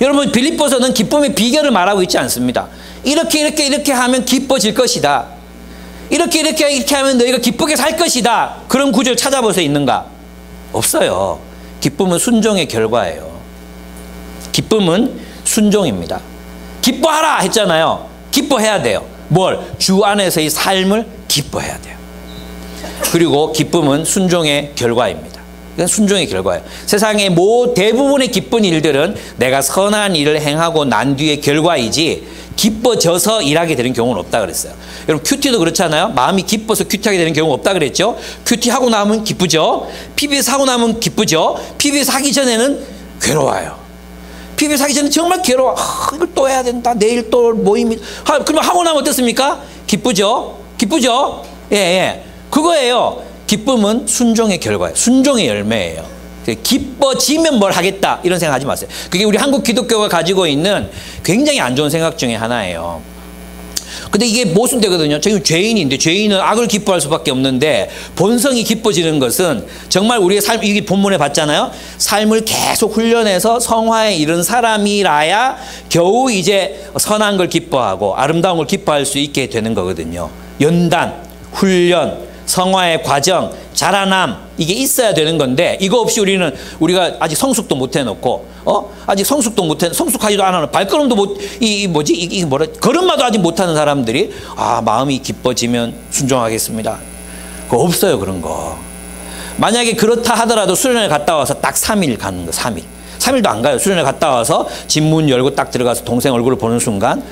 여러분, 빌립보서는 기쁨의 비결을 말하고 있지 않습니다. 이렇게 하면 기뻐질 것이다. 이렇게 하면 너희가 기쁘게 살 것이다. 그런 구절 찾아보세요. 있는가? 없어요. 기쁨은 순종의 결과예요. 기쁨은 순종입니다. 기뻐하라 했잖아요. 기뻐해야 돼요. 뭘? 주 안에서의 삶을 기뻐해야 돼요. 그리고 기쁨은 순종의 결과입니다. 이건 순종의 결과예요. 세상의 대부분의 기쁜 일들은 내가 선한 일을 행하고 난 뒤의 결과이지, 기뻐져서 일하게 되는 경우는 없다 그랬어요. 여러분, 큐티도 그렇잖아요. 마음이 기뻐서 큐티하게 되는 경우 없다 그랬죠. 큐티하고 나면 기쁘죠. PBS 하고 나면 기쁘죠. PBS 하기 전에는 괴로워요. PBS 하기 전에 정말 괴로워. 이걸 또 해야 된다. 내일 또 모임이. 그러면 하고 나면 어떻습니까? 기쁘죠. 예. 그거예요. 기쁨은 순종의 결과예요. 순종의 열매예요. 기뻐지면 뭘 하겠다 이런 생각하지 마세요. 그게 우리 한국 기독교가 가지고 있는 굉장히 안 좋은 생각 중에 하나예요. 근데 이게 모순되거든요. 지금 죄인인데, 죄인은 악을 기뻐할 수밖에 없는데, 본성이 기뻐지는 것은 정말 우리의 삶, 이게 본문에 봤잖아요. 삶을 계속 훈련해서 성화에 이른 사람이라야 겨우 이제 선한 걸 기뻐하고 아름다운 걸 기뻐할 수 있게 되는 거거든요. 연단, 훈련, 성화의 과정, 자라남, 이게 있어야 되는 건데, 이거 없이 우리가 아직 성숙도 못 해놓고, 아직 성숙하지도 않아, 발걸음도 걸음마도 아직 못하는 사람들이, 마음이 기뻐지면 순종하겠습니다. 그거 없어요, 그런 거. 만약에 그렇다 하더라도 수련회 갔다 와서 딱 3일 가는 거, 3일. 3일도 안 가요. 수련회 갔다 와서 집문 열고 딱 들어가서 동생 얼굴을 보는 순간,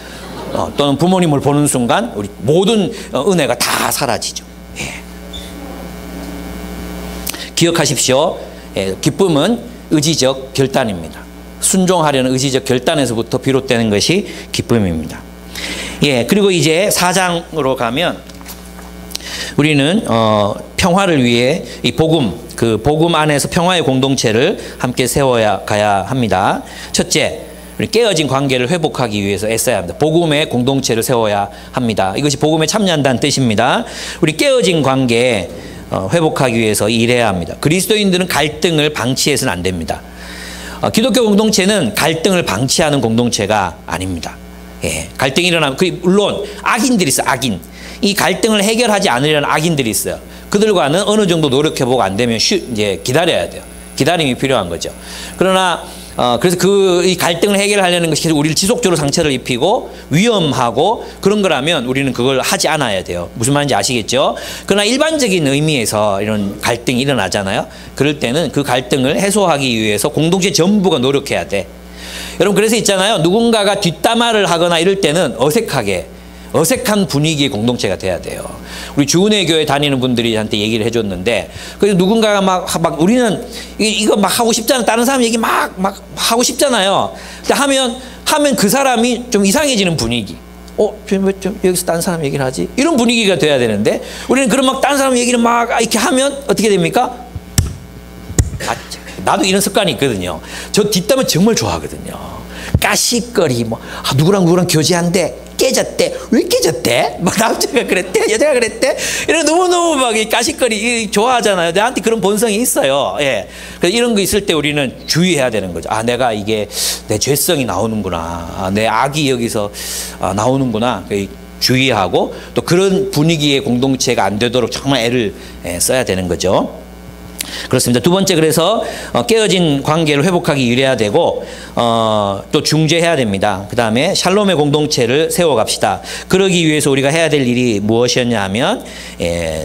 또는 부모님을 보는 순간, 우리 모든 은혜가 다 사라지죠. 예. 기억하십시오. 기쁨은 의지적 결단입니다. 순종하려는 의지적 결단에서부터 비롯되는 것이 기쁨입니다. 그리고 이제 4장으로 가면 우리는 평화를 위해 이 복음 안에서 평화의 공동체를 함께 세워야 가야 합니다. 첫째, 우리 깨어진 관계를 회복하기 위해서 애써야 합니다. 복음의 공동체를 세워야 합니다. 이것이 복음에 참여한다는 뜻입니다. 우리 깨어진 관계 회복하기 위해서 일해야 합니다. 그리스도인들은 갈등을 방치해서는 안 됩니다. 기독교 공동체는 갈등을 방치하는 공동체가 아닙니다. 예, 갈등이 일어나면, 물론 악인들이 있어요. 악인. 이 갈등을 해결하지 않으려는 악인들이 있어요. 그들과는 어느 정도 노력해보고 안 되면 이제 기다려야 돼요. 기다림이 필요한 거죠. 그러나 그래서 이 갈등을 해결하려는 것이 우리를 지속적으로 상처를 입히고 위험하고 그런 거라면 우리는 그걸 하지 않아야 돼요. 무슨 말인지 아시겠죠? 그러나 일반적인 의미에서 이런 갈등이 일어나잖아요. 그럴 때는 그 갈등을 해소하기 위해서 공동체 전부가 노력해야 돼. 여러분, 그래서 있잖아요. 누군가가 뒷담화를 하거나 이럴 때는 어색한 분위기의 공동체가 돼야 돼요. 우리 주은혜 교회 다니는 분들이 한테 얘기를 해줬는데, 그래서 누군가가 막 우리는 이거 막 하고 싶잖아. 다른 사람 얘기 막 하고 싶잖아요. 근데 하면 그 사람이 좀 이상해지는 분위기. 좀 여기서 다른 사람 얘기를 하지? 이런 분위기가 돼야 되는데, 우리는 그런 막 다른 사람 얘기를 막 이렇게 하면 어떻게 됩니까? 나도 이런 습관이 있거든요. 저 뒷담화 정말 좋아하거든요. 까시거리, 누구랑 교제한대. 깨졌대. 왜 깨졌대? 남자가 그랬대? 여자가 그랬대? 이런 너무너무 막 까시거리 좋아하잖아요. 나한테 그런 본성이 있어요. 예. 그래서 이런 거 있을 때 우리는 주의해야 되는 거죠. 내가 이게 내 죄성이 나오는구나. 내 악이 여기서 나오는구나. 주의하고 또 그런 분위기의 공동체가 안 되도록 정말 애를 써야 되는 거죠. 그렇습니다. 두 번째, 그래서 깨어진 관계를 회복하기 일해야 되고 또 중재해야 됩니다. 그 다음에 샬롬의 공동체를 세워갑시다. 그러기 위해서 우리가 해야 될 일이 무엇이었냐 하면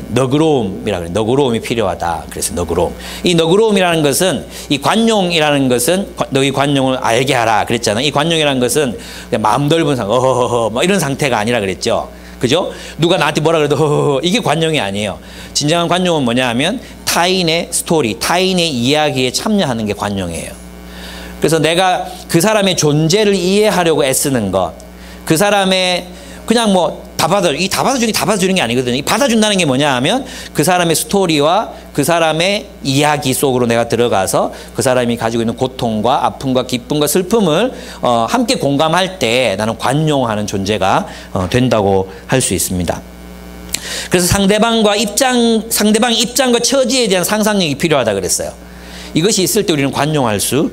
너그러움이라고 그래요. 너그러움이 필요하다. 그래서 너그러움. 이 너그러움이라는 것은, 이 관용이라는 것은 너희 관용을 알게 하라 그랬잖아요. 이 관용이라는 것은 마음 넓은 상태, 이런 상태가 아니라 그랬죠. 그죠? 누가 나한테 뭐라 그래도 이게 관용이 아니에요. 진정한 관용은 뭐냐 하면 타인의 스토리, 타인의 이야기에 참여하는 게 관용이에요. 그래서 내가 그 사람의 존재를 이해하려고 애쓰는 것, 그 사람의 그냥 다 받아주는 게 아니거든요. 이 받아준다는 게 뭐냐 하면 그 사람의 스토리와 그 사람의 이야기 속으로 내가 들어가서 그 사람이 가지고 있는 고통과 아픔과 기쁨과 슬픔을 함께 공감할 때 나는 관용하는 존재가 된다고 할 수 있습니다. 그래서 상대방 입장과 처지에 대한 상상력이 필요하다 그랬어요. 이것이 있을 때 우리는 관용할 수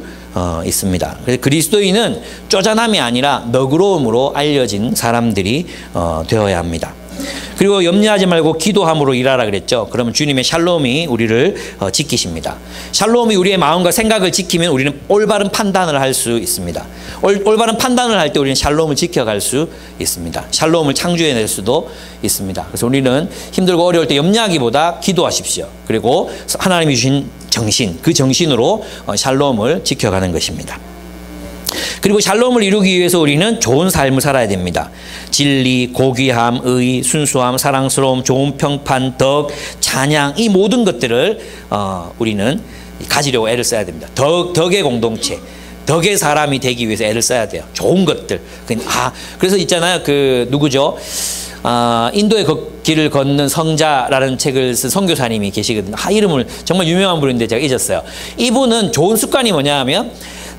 있습니다. 그래서 그리스도인은 쪼잔함이 아니라 너그러움으로 알려진 사람들이 되어야 합니다. 그리고 염려하지 말고 기도함으로 일하라 그랬죠. 그러면 주님의 샬롬이 우리를 지키십니다. 샬롬이 우리의 마음과 생각을 지키면 우리는 올바른 판단을 할 수 있습니다. 올바른 판단을 할 때 우리는 샬롬을 지켜갈 수 있습니다. 샬롬을 창조해낼 수도 있습니다. 그래서 우리는 힘들고 어려울 때 염려하기보다 기도하십시오. 그리고 하나님이 주신 정신, 그 정신으로 샬롬을 지켜가는 것입니다. 그리고 샬롬을 이루기 위해서 우리는 좋은 삶을 살아야 됩니다. 진리, 고귀함, 의, 순수함, 사랑스러움, 좋은 평판, 덕, 찬양, 이 모든 것들을 우리는 가지려고 애를 써야 됩니다. 덕의 공동체, 덕의 사람이 되기 위해서 애를 써야 돼요. 좋은 것들. 그래서 있잖아요. 누구죠? 인도의 길을 걷는 성자라는 책을 쓴 선교사님이 계시거든요. 이름을 정말 유명한 분인데 제가 잊었어요. 이분은 좋은 습관이 뭐냐 하면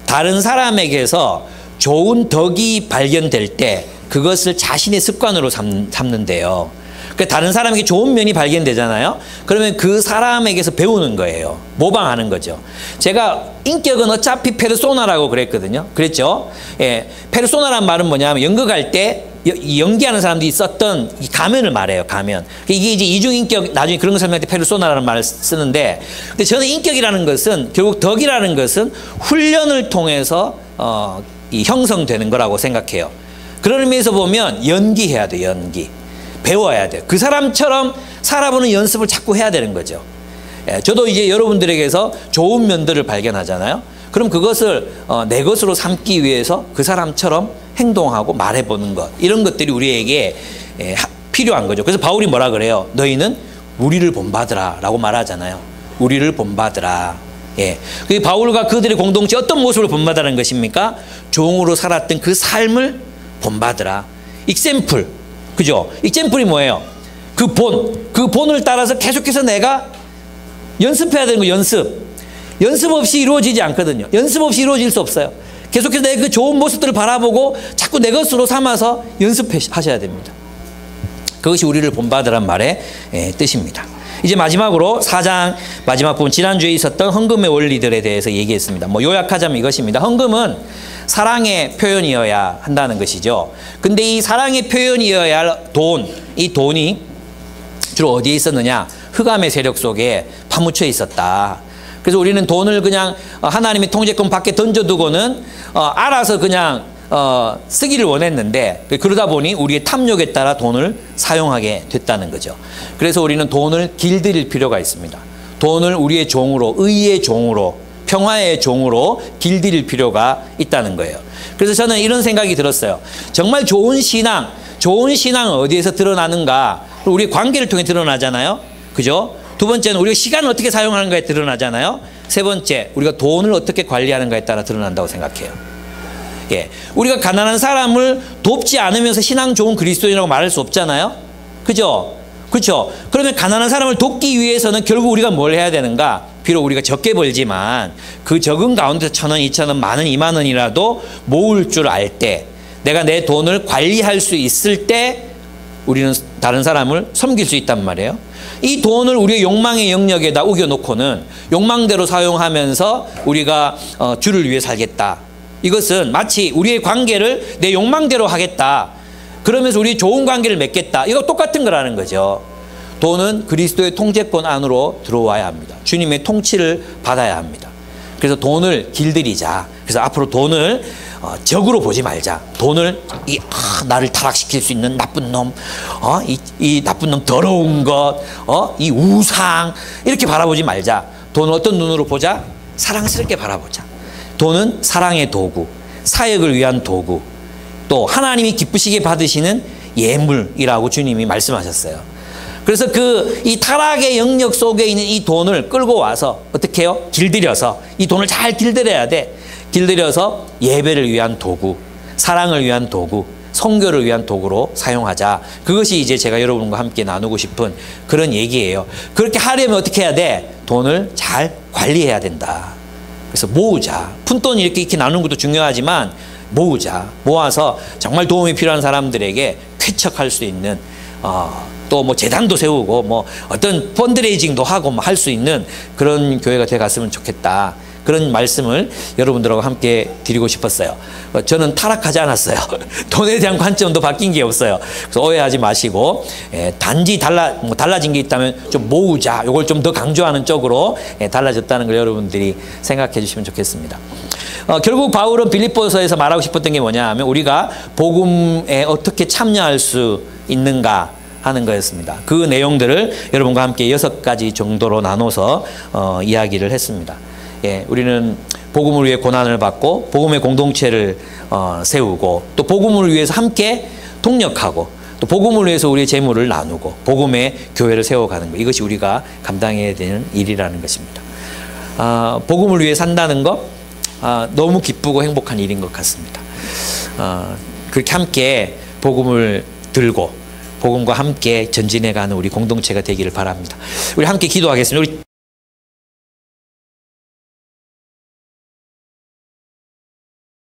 다른 사람에게서 좋은 덕이 발견될 때 그것을 자신의 습관으로 삼는데요. 그러니까 다른 사람에게 좋은 면이 발견되잖아요. 그러면 그 사람에게서 배우는 거예요. 모방하는 거죠. 제가 인격은 어차피 페르소나라고 그랬죠. 예, 페르소나란 말은 뭐냐면 연극할 때 연기하는 사람들이 썼던 이 가면을 말해요. 가면. 이게 이제 이중인격, 나중에 그런 거 설명할 때 페르소나라는 말을 쓰는데, 근데 저는 인격이라는 것은 결국 덕이라는 것은 훈련을 통해서 형성되는 거라고 생각해요. 그런 의미에서 보면 연기해야 돼요. 연기. 배워야 돼요. 그 사람처럼 살아보는 연습을 자꾸 해야 되는 거죠. 예, 저도 이제 여러분들에게서 좋은 면들을 발견하잖아요. 그럼 그것을 내 것으로 삼기 위해서 그 사람처럼 행동하고 말해보는 것, 이런 것들이 우리에게 필요한 거죠. 그래서 바울이 뭐라 그래요? 너희는 우리를 본받으라 라고 말하잖아요. 우리를 본받으라. 예. 그 바울과 그들의 공동체 어떤 모습을 본받으라는 것입니까? 종으로 살았던 그 삶을 본받으라. 익샘플. 그죠? 익샘플이 뭐예요? 그 본을 따라서 계속해서 내가 연습해야 되는 거, 연습 없이 이루어지지 않거든요. 연습 없이 이루어질 수 없어요. 계속해서 내 그 좋은 모습들을 바라보고 자꾸 내 것으로 삼아서 연습하셔야 됩니다. 그것이 우리를 본받으란 말의 뜻입니다. 이제 마지막으로 4장 마지막 부분, 지난주에 있었던 헌금의 원리들에 대해서 얘기했습니다. 뭐 요약하자면 이것입니다. 헌금은 사랑의 표현이어야 한다는 것이죠. 근데 이 사랑의 표현이어야 할 돈, 이 돈이 주로 어디에 있었느냐? 흑암의 세력 속에 파묻혀 있었다. 그래서 우리는 돈을 그냥 하나님의 통제권 밖에 던져두고는 알아서 그냥 쓰기를 원했는데, 그러다 보니 우리의 탐욕에 따라 돈을 사용하게 됐다는 거죠. 그래서 우리는 돈을 길들일 필요가 있습니다. 돈을 우리의 종으로, 의의 종으로, 평화의 종으로 길들일 필요가 있다는 거예요. 그래서 저는 이런 생각이 들었어요. 정말 좋은 신앙은 어디에서 드러나는가? 우리의 관계를 통해 드러나잖아요. 그죠? 두 번째는 우리가 시간을 어떻게 사용하는가에 드러나잖아요. 세 번째, 우리가 돈을 어떻게 관리하는가에 따라 드러난다고 생각해요. 예, 우리가 가난한 사람을 돕지 않으면서 신앙 좋은 그리스도인이라고 말할 수 없잖아요. 그죠? 그렇죠? 그러면 가난한 사람을 돕기 위해서는 결국 우리가 뭘 해야 되는가? 비록 우리가 적게 벌지만 그 적은 가운데서 1,000원, 2,000원, 10,000원, 20,000원이라도 모을 줄 알 때, 내가 내 돈을 관리할 수 있을 때 우리는 다른 사람을 섬길 수 있단 말이에요. 이 돈을 우리의 욕망의 영역에다 우겨놓고는 욕망대로 사용하면서 우리가 주를 위해 살겠다. 이것은 마치 우리의 관계를 내 욕망대로 하겠다. 그러면서 우리 좋은 관계를 맺겠다. 이거 똑같은 거라는 거죠. 돈은 그리스도의 통제권 안으로 들어와야 합니다. 주님의 통치를 받아야 합니다. 그래서 돈을 길들이자. 그래서 앞으로 돈을 적으로 보지 말자. 돈을 나를 타락시킬 수 있는 나쁜 놈, 이 나쁜 놈 더러운 것, 이 우상, 이렇게 바라보지 말자. 돈을 어떤 눈으로 보자? 사랑스럽게 바라보자. 돈은 사랑의 도구, 사역을 위한 도구, 또 하나님이 기쁘시게 받으시는 예물이라고 주님이 말씀하셨어요. 그래서 이 타락의 영역 속에 있는 이 돈을 끌고 와서 어떻게 해요? 길들여서, 이 돈을 잘 길들여야 돼. 길들여서 예배를 위한 도구, 사랑을 위한 도구, 선교를 위한 도구로 사용하자. 그것이 이제 제가 여러분과 함께 나누고 싶은 그런 얘기예요. 그렇게 하려면 어떻게 해야 돼? 돈을 잘 관리해야 된다. 그래서 모으자. 푼돈 이렇게 나누는 것도 중요하지만 모으자. 모아서 정말 도움이 필요한 사람들에게 쾌척할 수 있는, 또 뭐 재단도 세우고 뭐 어떤 펀드레이징도 하고 뭐 할 수 있는 그런 교회가 돼 갔으면 좋겠다. 그런 말씀을 여러분들하고 함께 드리고 싶었어요. 저는 타락하지 않았어요. 돈에 대한 관점도 바뀐 게 없어요. 그래서 오해하지 마시고, 단지 달라진 게 있다면 좀 모으자. 이걸 좀 더 강조하는 쪽으로 달라졌다는 걸 여러분들이 생각해 주시면 좋겠습니다. 결국 바울은 빌립보서에서 말하고 싶었던 게 뭐냐 하면 우리가 복음에 어떻게 참여할 수 있는가 하는 거였습니다. 그 내용들을 여러분과 함께 6가지 정도로 나눠서 이야기를 했습니다. 예, 우리는 복음을 위해 고난을 받고 복음의 공동체를 세우고 또 복음을 위해서 함께 동력하고 또 복음을 위해서 우리의 재물을 나누고 복음의 교회를 세워가는 것, 이것이 우리가 감당해야 되는 일이라는 것입니다. 복음을 위해 산다는 것, 너무 기쁘고 행복한 일인 것 같습니다. 그렇게 함께 복음을 들고 복음과 함께 전진해가는 우리 공동체가 되기를 바랍니다. 우리 함께 기도하겠습니다. 우리